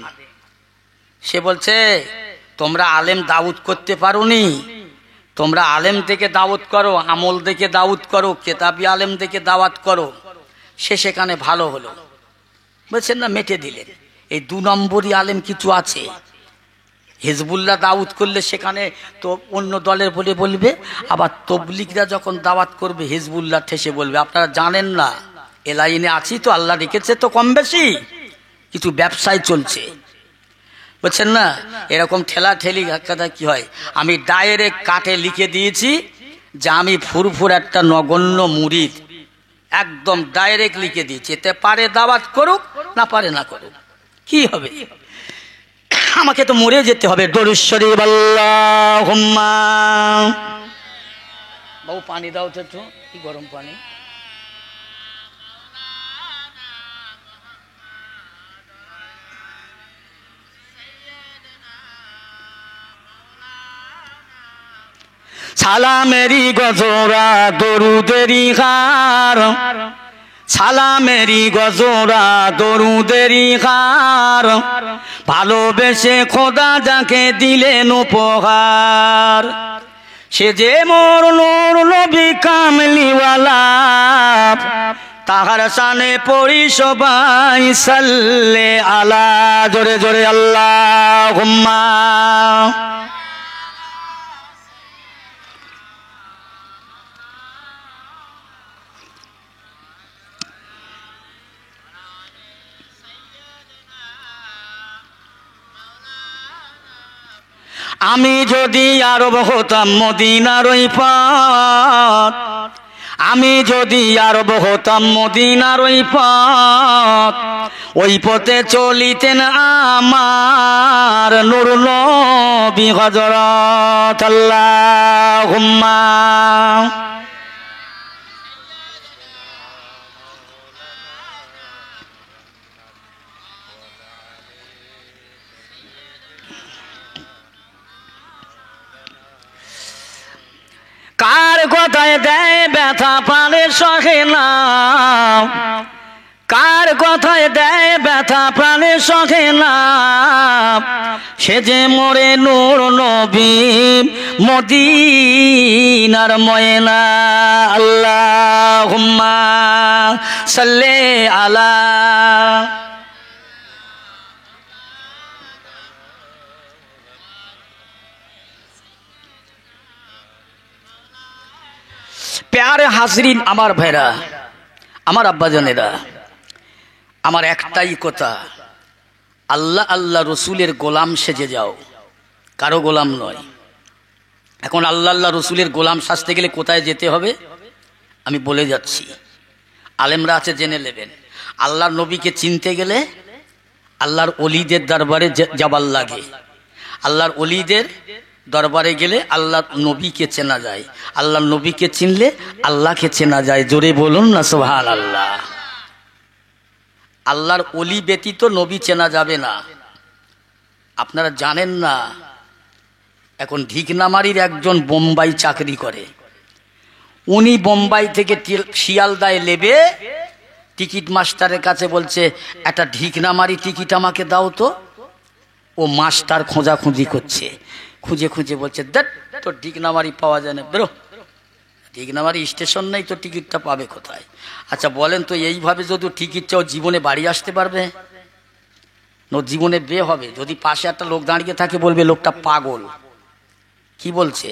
S1: সে বলছে তোমরা আলেম দাউদ করতে পারোনি, তোমরা আলেম থেকে দাওয়াত করো, আমল থেকে দাওয়াত করো, কেতাবি আলেম থেকে দাওয়াত করো। সে সেখানে ভালো হলো, বুঝছেন না? মেটে দিলেন। এই 2 নম্বরই আলেম কিছু আছে। হিজবুল্লাহ দাওয়াত করলে সেখানে তো অন্য দলের বলে বলবে, আবার তবলিগরা যখন দাওয়াত করবে হিজবুল্লাহ ঠেসে বলবে। আপনারা জানেন না, এ লাইনে আছি তো, আল্লাহ রেখেছে তো কম বেশি, কিছু ব্যবসায় চলছে, বুঝছেন না? এরকম ঠেলা ঠেলি কি হয়, আমি ডাইরেক্ট কাটে লিখে দিয়েছি যে আমি ফুরফুর একটা নগণ্য মুরিদ, একদম ডাইরেক্ট লিখে দিয়েছি। এতে পারে দাওয়াত করুক, না পারে না করুক, কি হবে? আমাকে তো মরে যেতে হবে। দরুদ শরীফ আল্লাহুম্মা। বাবু পানি দাও তো একটু, কি গরম পানি। সালামেরি গজরা দরুদেরি হার, সালামেরি গজরা দরুদেরি হার, ভালোবেসে খোদা যাকে দিলেন উপহার, সে যে মোর নূর নবী কামলিওয়ালা, তাহার শানে পড়ি সবাই সাল্লে আলা। জোরে জোরে আল্লাহুম্মা। আমি যদি আরব হতাম মদিনার ওই পথ, আমি যদি আরব হতাম মদিনার ওই পথ, ওই পথে চলিতেন আমার নূর নবী হযরত। আল্লাহুম্মা। কার কথায় দেয় ব্যথা, প্রাণের সহে না, কার কথায় দেয় ব্যথা প্রাণে সহে না, সে যে মোরে নূর নবী মদিনার ময়না। আল্লাহুম্মা সাল্লি আলা। প্যারে হাজরিন, আমার ভাইরা, আমার আব্বাজানেরা, আমার একটাই কথা, আল্লাহ আল্লাহ রসুলের গোলাম সেজে যাও, কারো গোলাম নয়। এখন আল্লাহ আল্লাহ রসুলের গোলাম সাজতে গেলে কোথায় যেতে হবে আমি বলে যাচ্ছি, আলেমরা আছে জেনে নেবেন। আল্লাহর নবীকে চিনতে গেলে আল্লাহর অলিদের দরবারে যাবার লাগে। আল্লাহর অলিদের দরবারে গেলে আল্লাহর নবীকে চেনা যায়, আল্লাহর নবীকে চিনলে আল্লাহকে চেনা যায়। জোরে বলুন না সুবহানাল্লাহ। আল্লাহর অলি ব্যতীত নবী চেনা যাবে না। আপনারা জানেন না, এখন ঢিকনামারির একজন বোম্বাই চাকরি করে, উনি বোম্বাই থেকে শিয়ালদায় নেবে, টিকিট মাস্টারের কাছে বলছে একটা ঢিকনামারি টিকিট আমাকে দাও তো। ও মাস্টার খোঁজাখুঁজি করছে, খুঁজে খুঁজে বলছে দেখ তোর ঢিকনামারি পাওয়া যায় না, বেরো, ঢিকনামারি স্টেশন নেই তো টিকিটটা পাবে কোথায়? আচ্ছা বলেন তো, এইভাবে যদি টিকিট চাও জীবনে বাড়ি আসতে পারবে? জীবনে বে হবে। যদি পাশে একটা লোক দাঁড়িয়ে থাকে বলবে লোকটা পাগল। কি বলছে?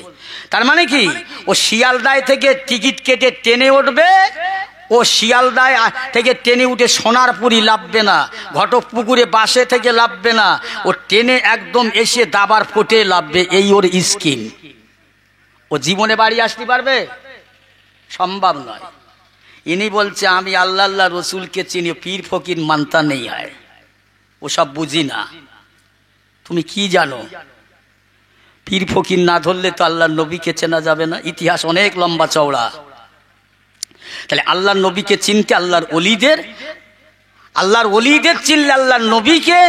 S1: তার মানে কি, ও শিয়ালদায় থেকে টিকিট কেটে ট্রেনে উঠবে, ও শিয়ালদায় থেকে ট্রেনে উঠে সোনারপুরি লাভবে না, ঘটকপুকুরে বাসে থেকে লাভবে না, ও ট্রেনে একদম এসে দাবার ফোটে লাভবে। এই ওর স্কিম। ও জীবনে বাড়ি আসতে পারবে? সম্ভব নয়। ইনি বলছে আমি আল্লাহ আল্লাহ রসুলকে চিনি, পীর ফকির মানতা নেই হয়, ওসব বুঝি না। তুমি কি জানো? পীর ফকির না ধরলে তো আল্লাহর নবীকে চেনা যাবে না। ইতিহাস অনেক লম্বা চওড়া। তাহলে আল্লাহর নবীকে চিনতে আল্লাহর অলিদের চিনলে আল্লাহর নবীকে,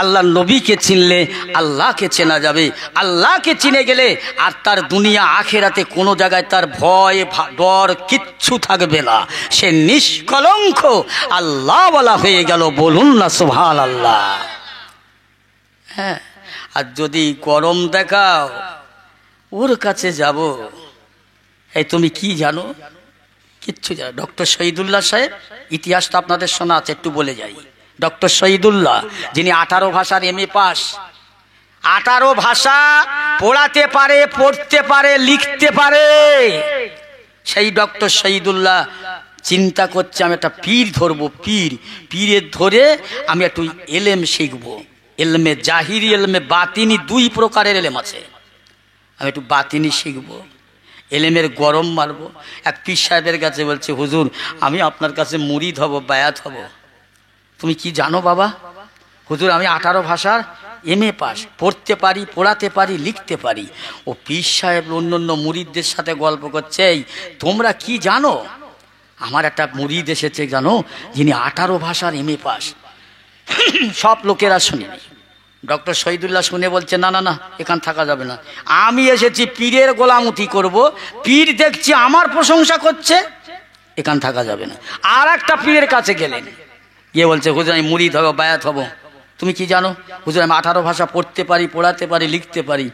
S1: আল্লাহর নবীকে চিনলে আল্লাহকে চেনা যাবে। আল্লাহকে চিনে গেলে আর তার দুনিয়া আখেরাতে কোনো জায়গায় তার ভয় ডর কিচ্ছু থাকবে না। সে নিষ্কলঙ্ক আল্লাহ ওয়ালা হয়ে গেল। বলুন না সুবহানাল্লাহ। হ্যাঁ, আর যদি গরম দেখাও ওর কাছে যাব, এই তুমি কি জানো? কিচ্ছু জানো? ডক্টর শহীদুল্লাহ সাহেব, ইতিহাসটা আপনাদের শোনা আছে, একটু বলে যাই। ডক্টর শহীদুল্লাহ, যিনি 18 ভাষার MA পাস, 18 ভাষা পড়াতে পারে, পড়তে পারে, লিখতে পারে, সেই ডক্টর শহীদুল্লাহ চিন্তা করছে আমি একটা পীর ধরবো, পীরের ধরে আমি একটু এলেম শিখবো। এলমে জাহিরি, এলমে বাতিনি, 2 প্রকারের এলেম আছে। আমি একটু বাতিনি শিখবো, এলেমের গরম মারবো। এক পীর সাহেবের কাছে বলছে হুজুর আমি আপনার কাছে মুরিদ হব, বায়াত হব। তুমি কি জানো বাবা? হুজুর আমি 18 ভাষার MA পাস, পড়তে পারি, পড়াতে পারি, লিখতে পারি। ও পীর সাহেব অন্য মুরিদদের সাথে গল্প করছে, এই তোমরা কি জানো? আমার একটা মুরিদ এসেছে জানো, যিনি 18 ভাষার MA পাস। সব লোকেরা শুনিনি। ডক্টর শহীদুল্লাহ শুনে বলছে না না না, এখান থাকা যাবে না, আমি এসেছি পীরের গোলামতি করব, পীর দেখছি আমার প্রশংসা করছে, এখান থাকা যাবে না। আর একটা পীরের কাছে গেলেন, গিয়ে বলছে হুজুর আমি মুরিদ হব, বায়াত হব। তুমি কি জানো? হুজুর আমি 18 ভাষা পড়তে পারি, পড়াতে পারি, লিখতে পারি।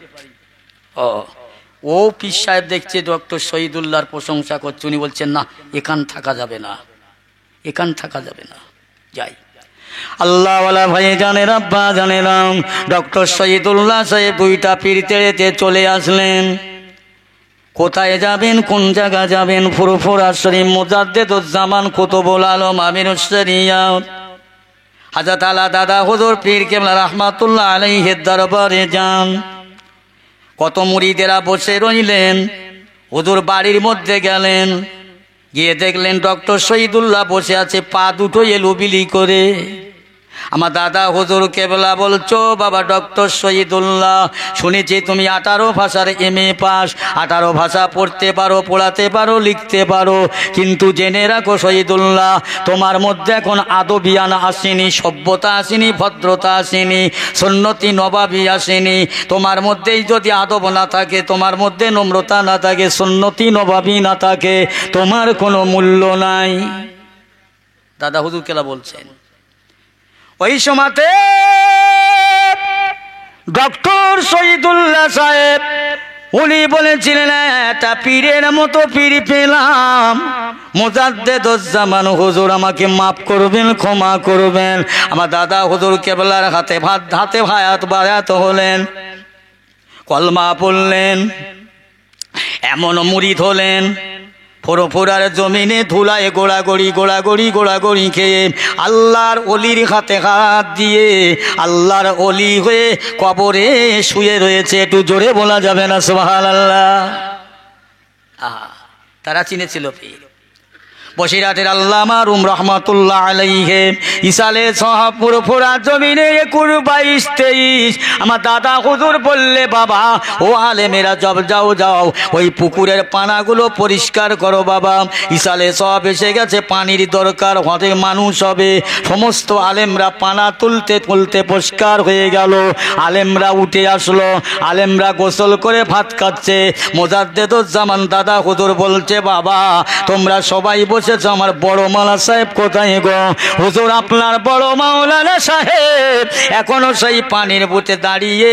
S1: ও পীর সাহেব দেখছে ডক্টর শহীদুল্লাহর প্রশংসা করছে, উনি বলছেন না এখান থাকা যাবে না, এখান থাকা যাবে না, যাই। আল্লাহওয়ালা ভাই জানেন, আব্বা জানেরাম, ডক্টর শহীদুল্লাহ সাহেব 2টা পীর তেড়েতে চলে আসলেন। কোথায় যাবেন, কোন জায়গা যাবেন? ফুরফুরা শরীফ মুজাদ্দেদুজ্জামান কুতুবুল আলম আমিরুস শরিয়াত হযরত আলা দাদা হুজুর পীর কেবলা রাহমাতুল্লাহ আলাইহির দরবারে যান। কত মুরিদেরা বসে রইলেন। হুজুর বাড়ির মধ্যে গেলেন, গিয়ে দেখলেন ডক্টর শহীদুল্লাহ বসে আছে, পা দুটো এলোবিলি করে। আমার দাদা হুজুর কেবলা বলছো, বাবা ডক্টর শহীদুল্লাহ, শুনেছি তুমি 18 ভাষার MA পাস, 18 ভাষা পড়তে পারো, পড়াতে পারো, লিখতে পারো, কিন্তু জেনে রাখো শহীদুল্লাহ, তোমার মধ্যে এখন আদবিয়ান আসেনি, সভ্যতা আসেনি, ভদ্রতা আসেনি, সুন্নতি নবাবী আসেনি। তোমার মধ্যেই যদি আদব না থাকে, তোমার মধ্যে নম্রতা না থাকে, সুন্নতি নবাবী না থাকে, তোমার কোনো মূল্য নাই। দাদা হুজুর কেলা বলছেন। ওই সময়তে ডক্টর শহীদুল্লাহ সাহেব উনি বলেছিলেন, একটা পীরের মতো পীর পেলাম, মুজাদ্দেদুজ্জামান হুজুর, আমাকে মাফ করবেন, ক্ষমা করবেন। আমার দাদা হুজুর কেবলার হাতে বায়াত হলেন, কলমা পড়লেন, এমন মুরিদ হলেন, ফোরার জমিনে ধুলায় গোড়াগড়ি খেয়ে আল্লাহর অলির হাতে হাত দিয়ে আল্লাহর অলি হয়ে কবরে শুয়ে রয়েছে। একটু জোরে বলা যাবে না সুবহানাল্লাহ? তারা চিনেছিল পীর। বসিরহাটের আল্লামা রুম রহমাতুল্লাহ আলাইহি ইসালে সাহাবপুর ফোরার জমিনে 21-22 আমার দাদা হুজুর বললে, বাবা ও আলেমেরা যাও ওই পুকুরের পানাগুলো পরিষ্কার করো বাবা, ইসালে সব এসে গেছে, পানির দরকার, হতে মানুষ হবে। সমস্ত আলেমরা পানা তুলতে পরিষ্কার হয়ে গেল, আলেমরা উঠে আসলো, আলেমরা গোসল করে ভাত খাচ্ছে। মুজাদ্দেদুজ্জামান দাদা হুজুর বলছে, বাবা তোমরা সবাই বসে, আমার বড় মাওলানা সাহেব কোথায় গো? হুজুর আপনার বড় মাওলানা সাহেব এখনো সেই পানির বুতে দাঁড়িয়ে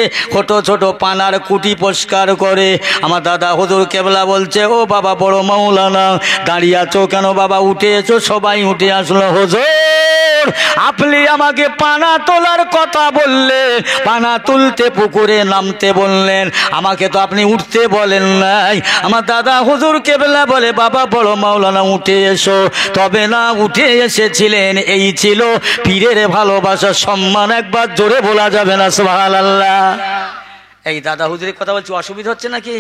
S1: ছোট পানার কুটি পরিষ্কার করে। আমার দাদা হুজুর কেবলা বলছে, ও বাবা বড় মাওলানা দাঁড়িয়ে আছো কেন বাবা? উঠে এসো। সবাই উঠে আসলো। হুজুর আপনি আমাকে পানা তোলার কথা বললেন, পানা তুলতে পুকুরে নামতে বললেন, আমাকে তো আপনি উঠতে বলেন নাই। আমার দাদা হুজুর কেবলা বলে, বাবা বড় মাওলানা উঠে এসো। তবে না উঠে এসেছিলেন, এই ছিল পীরের ভালোবাসা, সম্মান। একবার জোরে বলা যাবে না সুবহানাল্লাহ? এই দাদা হুজুরের কথা বলছি, অসুবিধা হচ্ছে নাকি?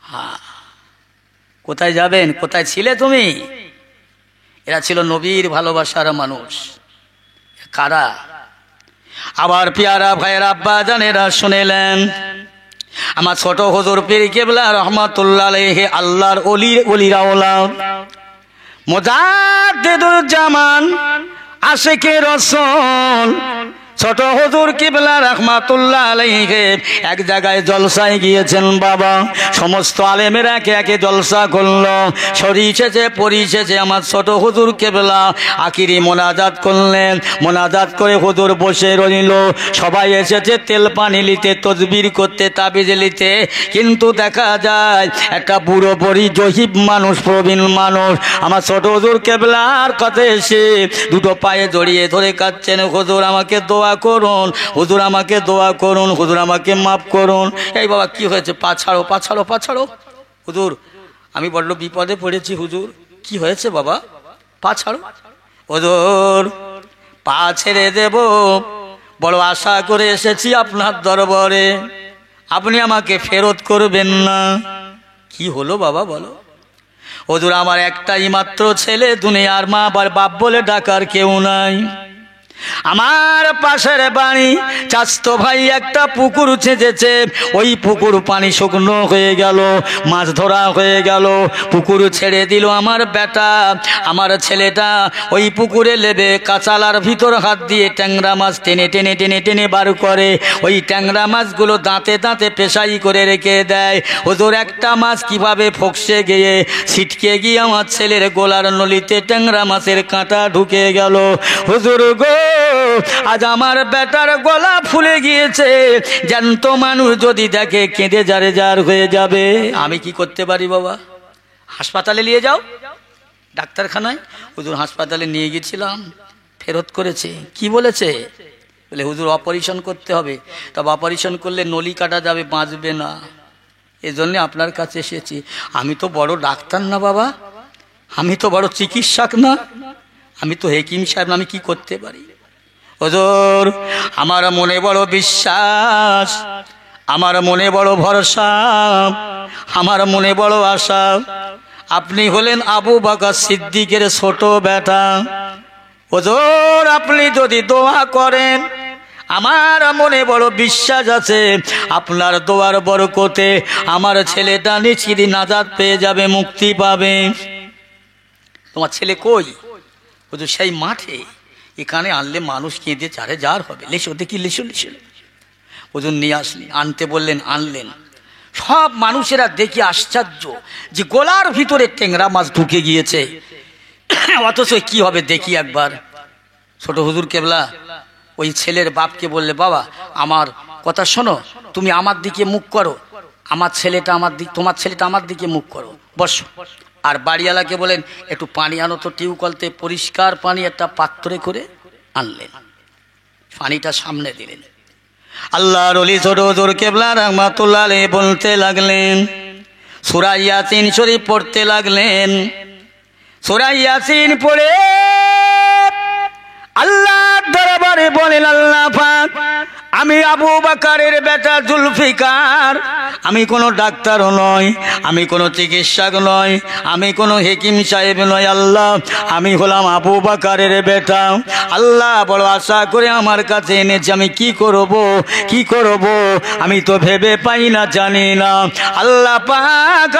S1: হ্যাঁ, কোথায় যাবেন? কোথায় ছিলে তুমি? এরা ছিল নবীর ভালোবাসার মানুষ। কারা? আবার পিয়ারা ভাইয়ের আব্বা জানেরা শুনেলেন, আমার ছোট হুজুর পীর কেবলা রহমাতুল্লাহ আলাইহি আল্লাহর অলির আওলাদ মুজাদ্দেদুজ্জামান আশিকে রাসূল ছোট হুজুর কিবলা রাহমাতুল্লাহ আলাইহি এক জায়গায় জলসায় গিয়েছেন বাবা। সমস্ত আলেমেরা একে একে জলসা করলো, সরিয়েছে পরিয়েছে। আমার ছোট হুজুর কিবলা আখিরি মোনাজাত করলেন, মোনাজাত করে হুজুর বসে রইল। সবাই এসেছে তেল পানি নিতে, তসবির করতে, তাবিজ নিতে, কিন্তু দেখা যায় একটা বুড়ো বড়ি জহিব মানুষ, প্রবীণ মানুষ আমার ছোট হুজুর কেবলার কাছে এসে দুটো পায়ে জড়িয়ে ধরে কাঁদছেন, হুজুর আমাকে দোয়া করুন, হুজুর আমাকে দোয়া করুন, হুজুর আমাকে মাফ করুন। এই বাবা কি হয়েছে? পা ছাড়ো, পা ছাড়ো, পা ছাড়ো। হুজুর আমি বড্ড বিপদে পড়েছি, হুজুর কি হয়েছে বাবা? পা ছাড়ো। হুজুর পা ছেড়ে দেব, বড় আশা করে এসেছি আপনার দরবারে, আপনি আমাকে ফেরত করবেন না। কি হলো বাবা বলো? হুজুর আমার একটাই মাত্র ছেলে, দুনিয়ার মা বাপ বলে ডাকার কেউ নাই। আমার পাশের বাড়ি চাচতো ভাই একটা পুকুর ছেঁচেছে, ওই পুকুর পানি শুকনো হয়ে গেল, মাছ ধরা হয়ে গেল, পুকুর ছেড়ে দিল আমার বেটা। আমার ছেলেটা ওই পুকুরে লেবে কাঁচালার ভিতর হাত দিয়ে ট্যাংরা মাছ টেনে টেনে টেনে টেনে বার করে, ওই ট্যাংরা মাছগুলো দাঁতে দাঁতে পেশাই করে রেখে দেয়। হুজুর একটা মাছ কিভাবে ফকসে গিয়ে ছিটকে গিয়ে আমার ছেলের গোলার নলিতে ট্যাংরা মাছের কাঁটা ঢুকে গেল। হুজুর গো আজ আমার বেটার গলা ফুলে গিয়েছে, জ্যান্ত মানুষ যদি দেখে কেঁদে যারে যার হয়ে যাবে। আমি কি করতে পারি বাবা? হাসপাতালে নিয়ে যাও, ডাক্তারখানায়। হুজুর হাসপাতালে নিয়ে গেছিলাম, ফেরত করেছে। কি বলেছে? বলে হুজুর অপারেশন করতে হবে, তবে অপারেশন করলে নলি কাটা যাবে, বাঁচবে না, এজন্য আপনার কাছে এসেছি। আমি তো বড় ডাক্তার না বাবা, আমি তো বড় চিকিৎসক না, আমি তো হেকিম সাহেব না, আমি কি করতে পারি? হুজুর আমার মনে বড় বিশ্বাস, আমার মনে বড় ভরসা, আমার মনে বড় আশা। আপনি হলেন আবু বকর সিদ্দিকের ছোট বেটা। হুজুর আপনি যদি দোয়া করেন, আমার মনে বড় বিশ্বাস আছে আপনার দোয়ার বরকতে আমার ছেলেটা নিশ্চিত নাজাত পেয়ে যাবে, মুক্তি পাবে। তোমার ছেলে কই? হুজুর সেই মাঠে, এখানে আনলে মানুষ কেঁদে চারে যার হবে, লেসো দেখি লেসো লেসো। হুজুর নিয়ে আসলি, আনতে বললেন, আনলেন। সব মানুষেরা দেখি আশ্চর্য যে গোলার ভিতরে ট্যাংরা মাছ ঢুকে গিয়েছে, অথচ কি হবে দেখি একবার। ছোট হুজুর কেবলা ওই ছেলের বাপকে বললে, বাবা আমার কথা শোনো, তুমি আমার দিকে মুখ করো, আমার ছেলেটা আমার দিক, তোমার ছেলেটা আমার দিকে মুখ করো, বসো। আর বাড়িওয়ালাকে বলেন একটু পানি আনো তো টিউবকলতে, পরিষ্কার পানি একটা পাত্রে করে আনলেন, পানিটা সামনে দিলেন। আল্লাহর ওলি ছোট হুজুর কেবলা রাহমাতুল্লাহ আলাইহি বলতে লাগলেন, সূরা ইয়াসিন শরীফ পড়তে লাগলেন। সূরা ইয়াসিন পড়ে আল্লাহর দরবারে বলেন, আল্লাহ পাক আমি আবু বকরের বেটা জুলফিকার, আমি কোনো ডাক্তারও নয়, আমি কোনো চিকিৎসক নয়, আমি কোনো হেকিম সাহেব নয়, আল্লাহ আমি হলাম আবু বকরের বেটা। আল্লাহ বড় আশা করে আমার কাছে এনেছে, আমি কি করব কি করব আমি তো ভেবে পাই না, জানি না। আল্লাহ পাক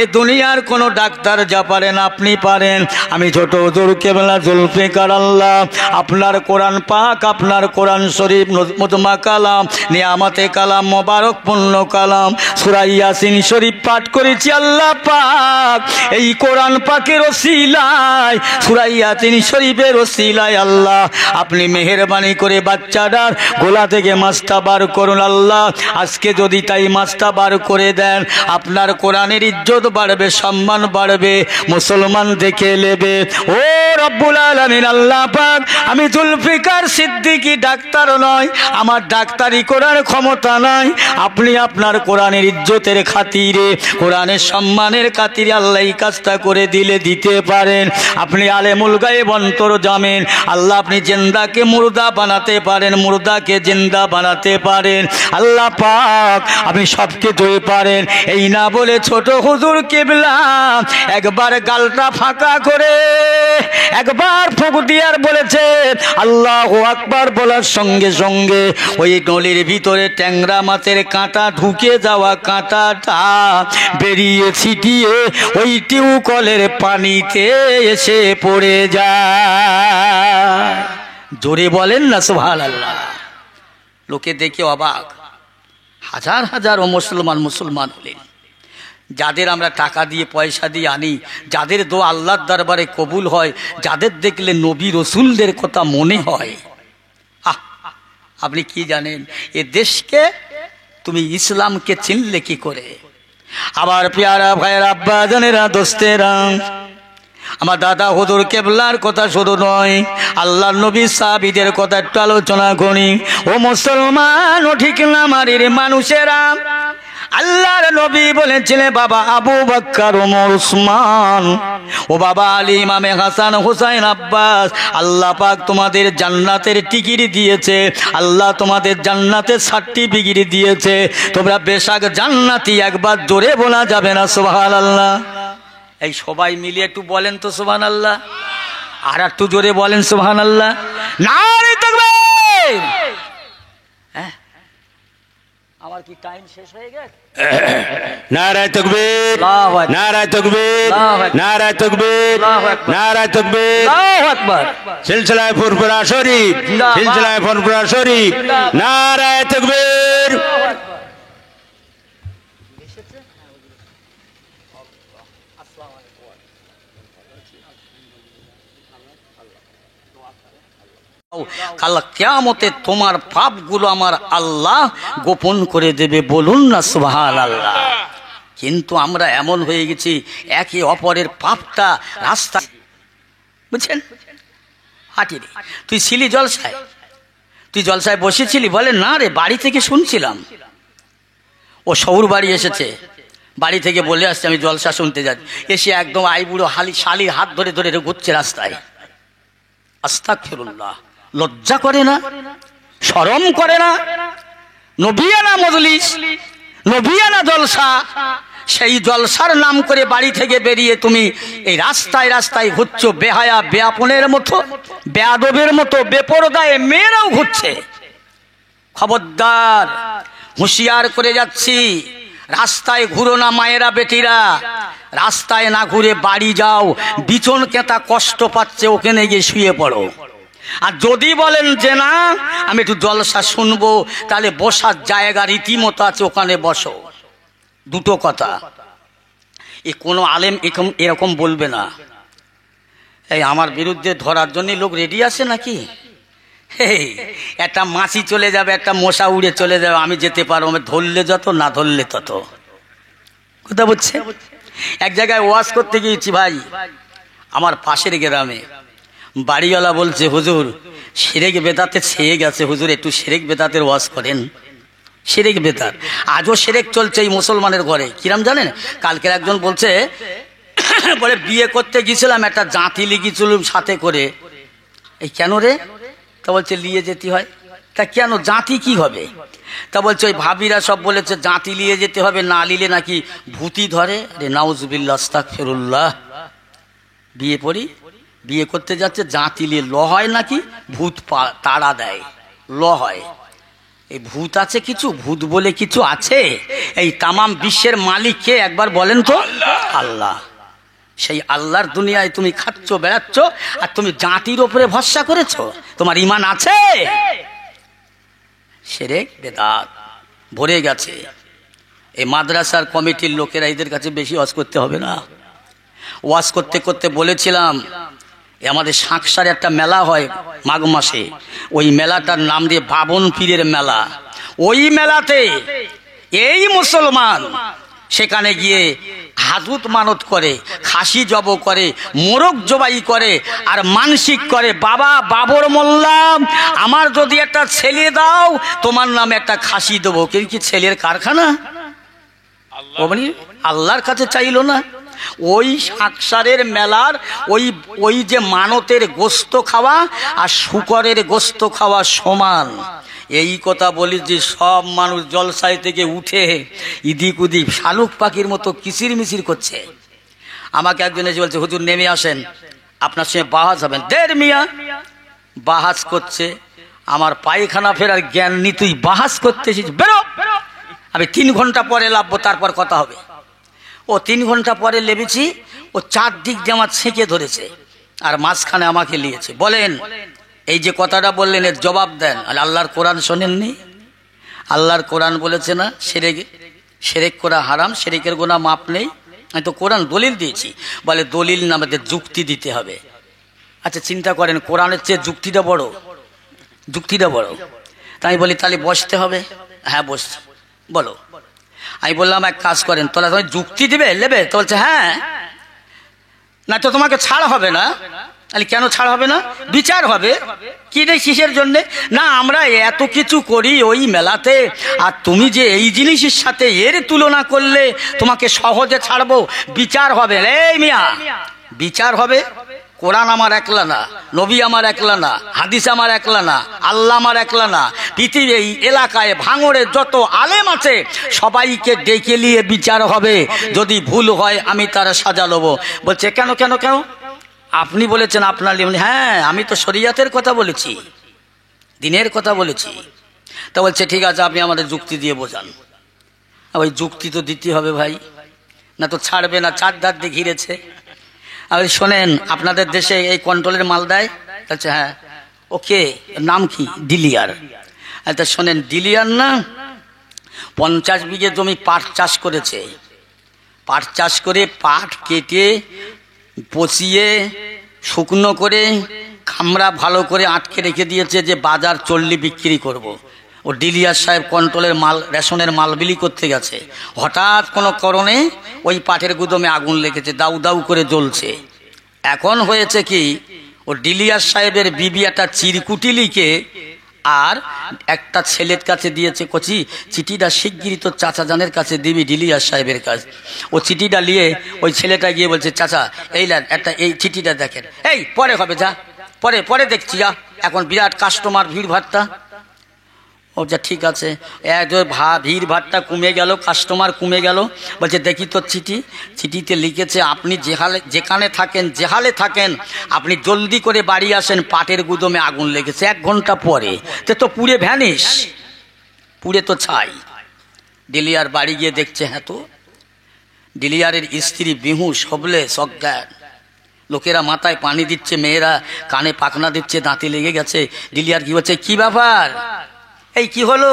S1: এ দুনিয়ার কোনো ডাক্তার যা পারেন আপনি পারেন। আমি ছোট হুজুর কেবলা জুলফিকার, আল্লাহ আপনার কোরআন পাক, আপনার কোরআন শরীফ মুতমা কালাম, নিয়ামতে কালাম, মোবারক পূর্ণ কালাম সূরা ইয়াসিন শরীফ পাঠ করেছি। আল্লাহ পাক এই কোরআন পাকের ওসিলায়, সূরা ইয়াসিন শরীফের ওসিলায় আল্লাহ আপনি মেহেরবানি করে বাচ্চাটার গোলা থেকে মাছটা বার করুন। আল্লাহ আজকে যদি তাই মাছটা বার করে দেন, আপনার কোরআনের ইজ্জত বাড়বে, সম্মান বাড়বে, মুসলমান দেখে নেবে। ও রব্বুল আলামিন আল্লাহ পাক আমি জুলফিকার সিদ্দিকী ডাক্তার নয়, আমার ডাক্তারি করার ক্ষমতা নাই, আপনি আপনার কোরআনের ইজ্জতের খাতিরে, কোরআনের সম্মানের খাতিরে আল্লাহ এই কাজটা করে দিলে দিতে পারেন। আপনি আলেমুল গায়েব অন্তর জানেন, আল্লাহ আপনি জিন্দাকে মুর্দা বানাতে পারেন, মুর্দাকে জিন্দা বানাতে পারেন। আল্লাহ পাক আপনি সবকে দই পারেন। এই না বলে ছোট হুজুর কেবলা একবার গালটা ফাঁকা করে একবার ফুঁক দিয়ার বলেছে আল্লাহু আকবার, বলার সঙ্গে সঙ্গে ওই নলির ভিতরে ট্যাংরা মাছের কাঁটা ঢুকে যাওয়া কাঁটাটা বেরিয়ে ছিটিয়ে ওই টিউবকলের পানিতে এসে পড়ে যায়। জোরে বলেন না সুবহানাল্লাহ। লোকে দেখে অবাক, হাজার হাজার ও মুসলমান হলেন। যাদের আমরা টাকা দিয়ে পয়সা দিয়ে আনি, যাদের দোয়া আল্লাহর দরবারে কবুল হয়, যাদের দেখলে নবী রসুলদের কথা মনে হয়, আপনি কি জানেন এ দেশকে তুমি ইসলামকে চিনলে কি করে? আবার পেয়ারা ভাইয়ের আব্বা জানেরা, দোস্তেরা, আমার দাদা হুজুর কেবলার কথা শুধু নয়, আল্লাহর নবী সাহাবীদের কথা একটু আলোচনা করি। ও মুসলমান, ও ঠিক না মারির মানুষেরা, আল্লাহর নবী বলেছিলেন বাবা আবু বকর, ওমর, উসমান, ও বাবা আলী, ইমামে হাসান, হুসাইন, আব্বাস, আল্লাহ পাক তোমাদের জান্নাতের টিকিট দিয়েছে, আল্লাহ তোমাদের জান্নাতের সার্টিফিকেট দিয়েছে, তোমরা বেশাক জান্নাতি। একবার জোরে বলা যাবে না সুবহানাল্লাহ? এই সবাই মিলে একটু বলেন তো সুবহানাল্লাহ, আর একটু জোরে বলেন সুবহানাল্লাহ। নারে তাকবীর। হ্যাঁ, আমার কি টাইম শেষ হয়ে গেছে?
S2: নারায়ে তাকবীর, নারায়ে তাকবীর, নারায়ে তাকবীর, নারায়ে তাকবীর,
S1: আল্লাহু আকবার।
S2: সিলসিলায়ে ফুরফুরা শরীফ, সিলসিলায়ে ফুরফুরা শরীফ, নারায়ে তাকবীর।
S1: কাল কিয়ামতে তোমার পাপগুলো আমার আল্লাহ গোপন করে দেবে, বলুন না সুবহানাল্লাহ। কিন্তু আমরা এমন হয়ে গেছি, একে অপরের পাপটা রাস্তা, বুঝছেন? হাঁটিরে তুই ছিলি জলসায়, তুই জলসায় বসেছিলি? বলে না রে, বাড়ি থেকে শুনছিলাম। ও শহুর বাড়ি এসেছে, বাড়ি থেকে বলে আসছে আমি জলসা শুনতে যাচ্ছি। এসে একদম আইবুড়ো শালির হাত ধরে ধরে ঘুরছে রাস্তায়। আস্তাগফিরুল্লাহ। লজ্জা করে না? শরম করে না? নবিয়ানা মজলিস, নবিয়ানা জলসা, সেই জলসার নাম করে বাড়ি থেকে বেরিয়ে তুমি এই রাস্তায় রাস্তায় ঘুরছো, বেহায়া বেয়াপনের মতো, বেয়াদবের মতো, বেপরদায় মেয়েরাও ঘুরছে। খবরদার, হুঁশিয়ার করে যাচ্ছি, রাস্তায় ঘুরো না মায়েরা বেটিরা, রাস্তায় না ঘুরে বাড়ি যাও। বিছন কেতা কষ্ট পাচ্ছে, ওখানে গিয়ে শুয়ে পড়ো। আর যদি বলেন যে না আমি একটু জলসা শুনবো, তাহলে বসার জায়গা রীতিমতো আছে, ওখানে বসো। দুটো কথা, এ কোনো আলেম এরকম বলবে না। এই আমার বিরুদ্ধে ধরার জন্য লোক রেডি আছে নাকি? একটা মাছি চলে যাবে, একটা মশা উড়ে চলে যাবে, আমি যেতে পারবো, আমি ধরলে যত, না ধরলে তত। কথা বলছে। এক জায়গায় ওয়াজ করতে গিয়েছি ভাই, আমার পাশের গ্রামে। বাড়িওয়ালা বলছে হুজুর শিরেক বেদাতে ছেয়ে গেছে, হুজুর একটু শিরেক বেদাতের ওয়াজ করেন। শিরেক বেদাত আজও শিরেক চলছে এই মুসলমানের ঘরে। কিরাম জানেন, কালকে একজন বলছে বলে বিয়ে করতে গিয়েছিলাম, একটা জাঁতি লিখেছিলাম সাথে করে। এই কেন রে? তা বলছে নিয়ে যেতে হয়। তা কেন, জাঁতি কি হবে? তা বলছে ওই ভাবিরা সব বলেছে জাঁতি নিয়ে যেতে হবে, না নিলে নাকি ভূতি ধরে। রে নাউজুবিল্লাহ আস্তাগফিরুল্লাহ। বিয়ে করতে যাচ্ছে, জাঁতি নিয়ে ল হয় নাকি ভূত তাড়া দেয়, ল হয়। এই ভূত আছে কিছু, ভূত বলে কিছু আছে? এই তামাম বিশ্বের মালিক কে একবার বলেন তো? আল্লাহ। সেই আল্লাহর দুনিয়ায় তুমি খাচ্ছ বেড়াচ্ছ, আর তুমি জাতির ওপরে ভরসা করেছো? তোমার ঈমান আছে? শিরক বেদাত ভরে গেছে। এই মাদ্রাসার কমিটির লোকেরা এদের কাছে বেশি ওয়াজ করতে হবে না। ওয়াজ করতে করতে বলেছিলাম, আমাদের সাঁকসারে একটা মেলা হয় মাঘ মাসে, ওই মেলাটার নাম দিয়ে বাবন পীরের মেলা। ওই মেলাতে এই মুসলমান সেখানে গিয়ে হাজুত মানত করে, খাসি জব করে, মোরগ জবাই করে, আর মানসিক করে, বাবা বাবর মোল্লা আমার যদি একটা ছেলে দাও, তোমার নামে একটা খাসি দেবো। কিন্তু কি ছেলের কারখানা? আল্লাহর কাছে চাইল না। ওই সাকসারের মেলার ওই যে মানতের গোস্ত খাওয়া আর শুকরের গোস্ত খাওয়া সমান। এই কথা বলি যে সব মানুষ জলসায় থেকে উঠে ইদিক উদিক শালুক পাখির মতো কিচির মিচির করছে। আমাকে একজন এসে বলছে হুজুর নেমে আসেন, আপনার সঙ্গে বাহাজ হবেন। দেড় মিয়া বাহাজ করছে, আমার পায়খানা ফেরার জ্ঞান নি, তুই বাহাজ করতেছিস, বেরো। আমি 3 ঘন্টা পরে লাভবো, তারপর কথা হবে। ও 3 ঘন্টা পরে লেবেছি, ও 4 দিক দিয়ে আমার ছেঁকে ধরেছে, আর মাঝখানে আমাকে নিয়েছে। বলেন এই যে কথাটা বললেন এর জবাব দেন। আল্লাহর কোরআন শোনেননি? আল্লাহর কোরআন বলেছে না শিরক করা হারাম, শিরকের গুনাহ মাপ নেই। আমি তো কোরআন দলিল দিয়েছি। বলে দলিল না, আমাদের যুক্তি দিতে হবে। আচ্ছা চিন্তা করেন, কোরআনের চেয়ে যুক্তিটা বড়। তাই বলি তাহলে বসতে হবে। হ্যাঁ বসছি, বলো। আমি বললাম এক কাজ করেন, তোলা তুমি যুক্তি দিবে নেবে? তো বলছে হ্যাঁ। না তো তোমাকে ছাড় হবে না। তাহলে কেন ছাড় হবে না? বিচার হবে। কি রে কিসের জন্যে? না আমরা এত কিছু করি ওই মেলাতে, আর তুমি যে এই জিনিসের সাথে এর তুলনা করলে তোমাকে সহজে ছাড়বো। বিচার হবে। এই মিয়া বিচার হবে। কোরআন আমার একলা না, নবী আমার একলা না, হাদিস আমার একলা না, আল্লাহ আমার একলা না। পৃথিবীর এই এলাকায় ভাঙড়ে যত আলেম আছে সবাইকে ডেকে নিয়ে বিচার হবে। যদি ভুল হয় আমি তার সাজা লবো। বলছে কেন কেন কেন? আপনি বলেছেন আপনার। হ্যাঁ আমি তো শরিয়াতের কথা বলেছি, দিনের কথা বলেছি। তা বলছে ঠিক আছে, আপনি আমাদের যুক্তি দিয়ে বোঝান। ওই যুক্তি তো দিতে হবে ভাই, না তো ছাড়বে না। 4 ধার দিয়ে ঘিরেছে। আমি শোনেন আপনাদের দেশে এই কন্ট্রোলের মাল দেয়? আচ্ছা হ্যাঁ। ওকে নাম কি? দিলিয়ার। আচ্ছা শোনেন, দিলিয়ার না 50 বিঘে জমি পাট চাষ করেছে। পাট চাষ করে পাট কেটে পচিয়ে শুকনো করে খামরা ভালো করে আটকে রেখে দিয়েছে যে বাজার চললে বিক্রি করব। ও ডিলিয়ার সাহেব কন্ট্রোলের মাল, রেশনের মাল বিলি করতে গেছে। হঠাৎ কোনো কারণে ওই পাটের গুদমে আগুন লেগেছে, দাউ দাউ করে জ্বলছে। এখন হয়েছে কি, ও ডিলিয়ার সাহেবের বিবি একটা চিরকুটি লিখে আর একটা ছেলের কাছে দিয়েছে। কচি চিঠিটা শিগগিরই তোর চাচা জানের কাছে দিবি, ডিলিয়ার সাহেবের কাছে। ও চিঠিটা নিয়ে ওই ছেলেটা গিয়ে বলছে চাচা এই একটা এই চিঠিটা দেখেন। এই পরে হবে, যা পরে দেখছি, যা এখন বিরাট কাস্টমার ভিড় ভাট্টা। ও যা ঠিক আছে, ভিড় ভাড়টা কমে গেল, কাস্টমার কমে গেল। বলছে দেখি তো চিঠিতে লিখেছে আপনি যেখানে থাকেন, যেহালে থাকেন, আপনি জলদি করে বাড়ি আসেন, পাটের গুদমে আগুন লেগেছে 1 ঘন্টা পরে। তো পুড়ে ভ্যানিশ, পুড়ে তো ছাই। ডিলিয়ার বাড়ি গিয়ে দেখছে, হ্যাঁ তো ডিলিয়ারের স্ত্রী বেহুশ, হবলেস, অজ্ঞান। লোকেরা মাথায় পানি দিচ্ছে, মেয়েরা কানে পাখনা দিচ্ছে, দাঁতে লেগে গেছে। ডিলিয়ার কি বলছে, কি ব্যাপার, এই কি হলো?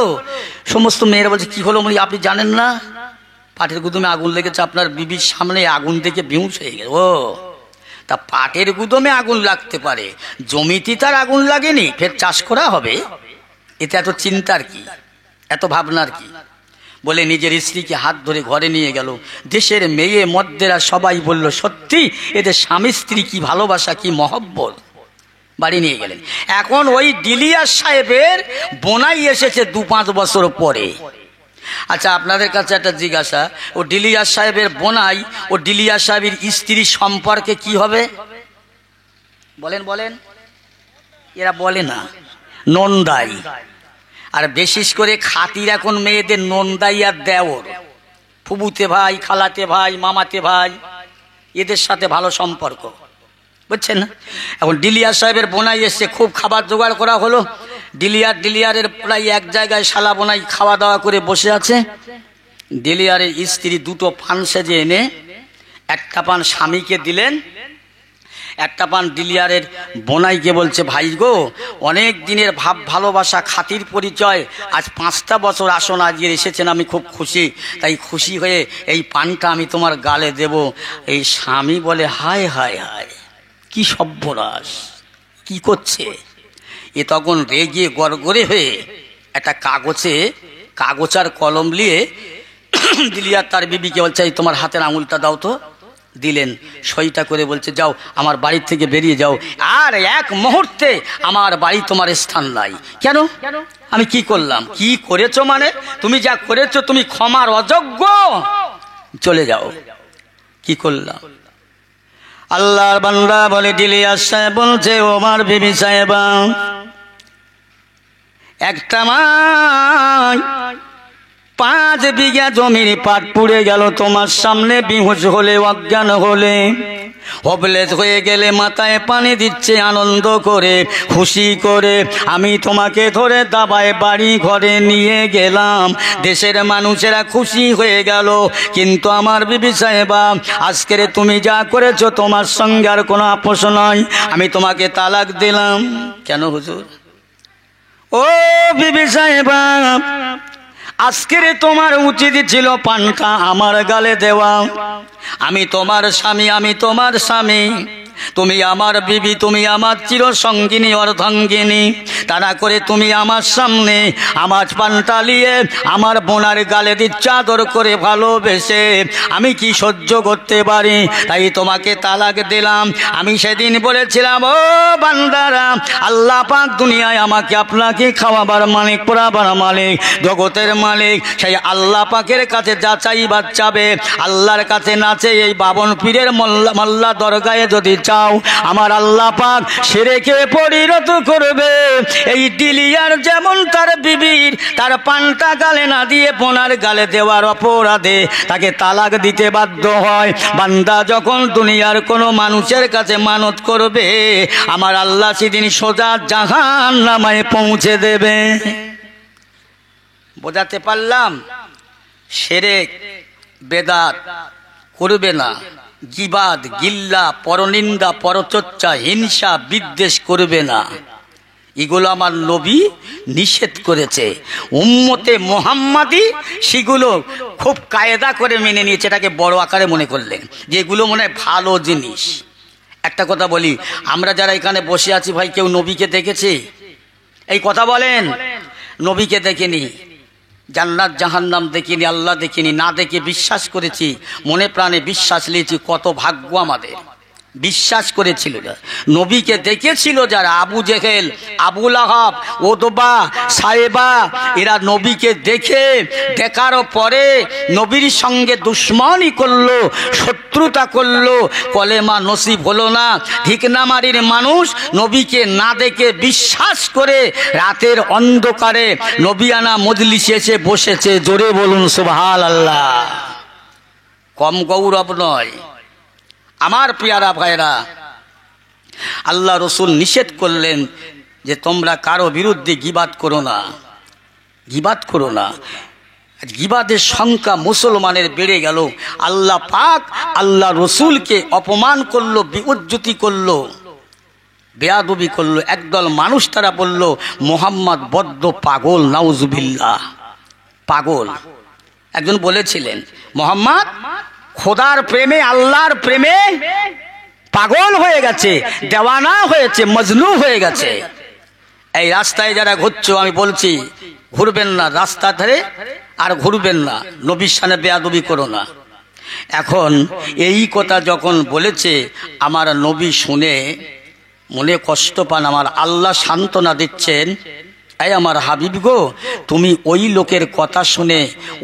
S1: সমস্ত মেয়েরা বলছে কি হলো? আপনি জানেন না পাটের গুদমে আগুন লেগেছে, আপনার বিবির সামনে আগুন দেখে বেহুশ হয়ে গেছে। ও তা পাটের গুদমে আগুন লাগতে পারে, জমিতে তার আগুন লাগেনি, ফের চাষ করা হবে, এতে এত চিন্তার কি, এত ভাবনার কি? বলে নিজের স্ত্রীকে হাত ধরে ঘরে নিয়ে গেল। দেশের মেয়ে মদ্দেরা সবাই বলল, সত্যি এদের স্বামী স্ত্রী কি ভালোবাসা, কি মহব্বত। বাড়ি নিয়ে গেলেন। এখন ওই ডিলিয়ার সাহেবের বোনাই এসেছে 2-5 বছর পরে। আচ্ছা আপনাদের কাছে একটা জিজ্ঞাসা, ও ডিলিয়ার সাহেবের বোনাই ও ডিলিয়ার সাহেবের স্ত্রী সম্পর্কে কি হবে? বলেন বলেন। এরা বলে না, নন্দাই। আর বিশেষ করে খাতির এখন মেয়েদের নন্দাই আর দেওর, ফুবুতে ভাই, খালাতে ভাই, মামাতে ভাই, এদের সাথে ভালো সম্পর্ক, বুঝছেন না? এখন ডিলিয়ার সাহেবের বোনাই এসছে, খুব খাবার জোগাড় করা হলো। ডিলিয়ারের প্রায় এক জায়গায় শালা বোনাই খাওয়া দাওয়া করে বসে আছে। ডিলিয়ারের স্ত্রী 2টো পান সেজে এনে একটা পান স্বামীকে দিলেন, একটা পান ডিলিয়ারের বোনাইকে বলছে, ভাই গো, অনেক দিনের ভাব ভালোবাসা, খাতির পরিচয়, আজ 5টা বছর আসন আজকে এসেছেন, আমি খুব খুশি, তাই খুশি হয়ে এই পানটা আমি তোমার গালে দেব। এই স্বামী বলে, হায় হায় হায়, কি সর্বনাশ, কি করছে? এ তখন রেগে গড়গড়ে হয়ে একটা কাগজ আর কলম নিয়ে ডিলিয়ার তার বিবিকে বলছে, এই তোমার হাতের আঙুলটা দাও তো। দিলেন, সইটা করে বলছে, যাও আমার বাড়ির থেকে বেরিয়ে যাও, আর 1 মুহূর্তে আমার বাড়ি তোমার স্থান নাই। কেন? আমি কি করলাম? কি করেছো মানে? তুমি যা করেছো তুমি ক্ষমার অযোগ্য, চলে যাও। কি করলাম? আল্লাহর বান্দা বলে, ডিলিয়ার সাহেব বলছে, ও আমার বিবি সাহেবা, একটা মাই 5 বিঘা জমির পাট পুড়ে গেল তোমার সামনে, বেহুশ হলে, অজ্ঞান হলে, হবলেস হয়ে গেলে, মাথায় পানি দিচ্ছে আনন্দ করে, খুশি করে। আমি তোমাকে ধরে দাবায় বাড়ি ঘরে নিয়ে গেলাম, দেশের মানুষেরা খুশি হয়ে গেল। কিন্তু আমার বিবি সাহেবা, আজকের তুমি যা করেছো তোমার সঙ্গে আর কোনো আপোষ নয়, আমি তোমাকে তালাক দিলাম। কেন হুজুর? ও বিবি সাহেবা, আজকের তোমার উচিত ছিল পানটা আমার গালে দেওয়া। আমি তোমার স্বামী, আমি তোমার স্বামী, তুমি আমার বিবি, তুমি আমার চিরসঙ্গিনী, অর্ধাঙ্গিনী। তারা করে তুমি আমার সামনে আমার পানটা নিয়ে আমার বোনার গালে দিচ্ছ আদর করে, ভালোবেসে। আমি কি সহ্য করতে পারি? তাই তোমাকে তালাক দিলাম। আমি সেদিন বলেছিলাম, ও বান্দারা, আল্লাহ পাক দুনিয়ায় আমাকে আপনাকে খাওয়াবার মালিক, পড়াবার মালিক, জগতের মালিক। সেই আল্লাহ পাকের কাছে যা চাইবার চাবে, আল্লাহর কাছে নাচে এই বাবন পীরের মোল্লা দরগায় যদি চাও, আমার আল্লাহ পাক শিরকে পরিণত করবে। এই ডিলিয়ার যেমন তার বিবির তার পানটা গালে না দিয়ে বোনার গালে দেওয়ার অপরাধে তাকে তালাক দিতে বাধ্য হয়, বান্দা যখন দুনিয়ার কোনো মানুষের কাছে মানত করবে, আমার আল্লাহ সেদিন সোজা জাহান্নামে পৌঁছে দেবে। বোঝাতে পারলাম? শিরক বেদাত করবে না, গিবাদ, গিল্লা, পরনিন্দা, পরচর্চা, হিংসা, বিদ্বেষ করবে না। এগুলো আমার নবী নিষেধ করেছে। উম্মতে মুহাম্মাদি সেগুলো খুব কায়দা করে মেনে নিয়েছে, এটাকে বড় আকারে মনে করলেন যে এগুলো মনে হয় ভালো জিনিস। একটা কথা বলি, আমরা যারা এখানে বসে আছি ভাই, কেউ নবীকে দেখেছে? এই কথা বলেন। নবীকে দেখেনি, জান্নাত জাহান্নাম দেখিনি, আল্লাহ দেখিনি, না দেখে বিশ্বাস করেছি, মনে প্রাণে বিশ্বাস নিয়েছি। কত ভাগ্য আমাদের! বিশ্বাস করেছিল না। নবীকে দেখেছিল যারা, আবু জেহেল, আবু লাহাব, ওদবা, সায়েবা, এরা নবীকে দেখার পরে নবীর সঙ্গে দুশ্মনী করলো, শত্রুতা করলো, কলেমা নসিব হলো না। ঠিকনামারির মানুষ নবীকে না দেখে বিশ্বাস করে রাতের অন্ধকারে নবিয়ানা মজলিসে এসে বসেছে। জোরে বলুন সুবহানাল্লাহ। কম গৌরব নয় আমার পেয়ারা ভাইরা। আল্লাহ রসুল নিষেধ করলেন যে তোমরা কারো বিরুদ্ধে গীবাত করো না, গীবাত করো না। গীবাতের সংখ্যা মুসলমানের বেড়ে গেল। আল্লাহ পাক আল্লাহ রসুলকে অপমান করলো, বিউজ্জতি করলো, বেয়াদবি করলো। একদল মানুষ তারা বলল মোহাম্মদ বড্ড পাগল, নাউজুবিল্লাহ, পাগল। একজন বলেছিলেন মোহাম্মদ খোদার প্রেমে, আল্লাহর প্রেমে পাগল হয়ে গেছে, দেওয়ানা হয়েছে, মজনু হয়ে গেছে। এই রাস্তায় যারা ঘুরছো, আমি বলছি ঘুরবেন না, রাস্তা ধারে আর ঘুরবেন না, নবীর সামনে বেয়াদবি করো না। এখন এই কথা যখন বলেছে, আমার নবী শুনে মনে কষ্ট পান, আমার আল্লাহ সান্ত্বনা দিচ্ছেন, এই আমার হাবিব গো, তুমি ওই লোকের কথা শুনে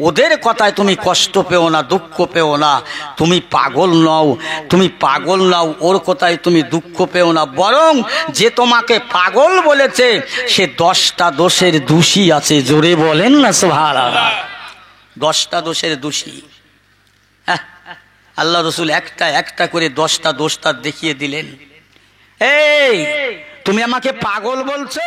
S1: ওদের কথায় তুমি কষ্ট পেও না, দুঃখ পেও না। তুমি পাগল নও, তুমি পাগল নও, ওর কথায় তুমি দুঃখ পেও না। বরং যে তোমাকে পাগল বলেছে সে 10টা দোষের দোষী আছে। জোরে বলেন না সুবহানাল্লাহ। 10টা দোষের দোষী। হ্যাঁ, আল্লাহ রসুল একটা একটা করে 10টা দোষ তার দেখিয়ে দিলেন। এই তুমি আমাকে পাগল বলছো,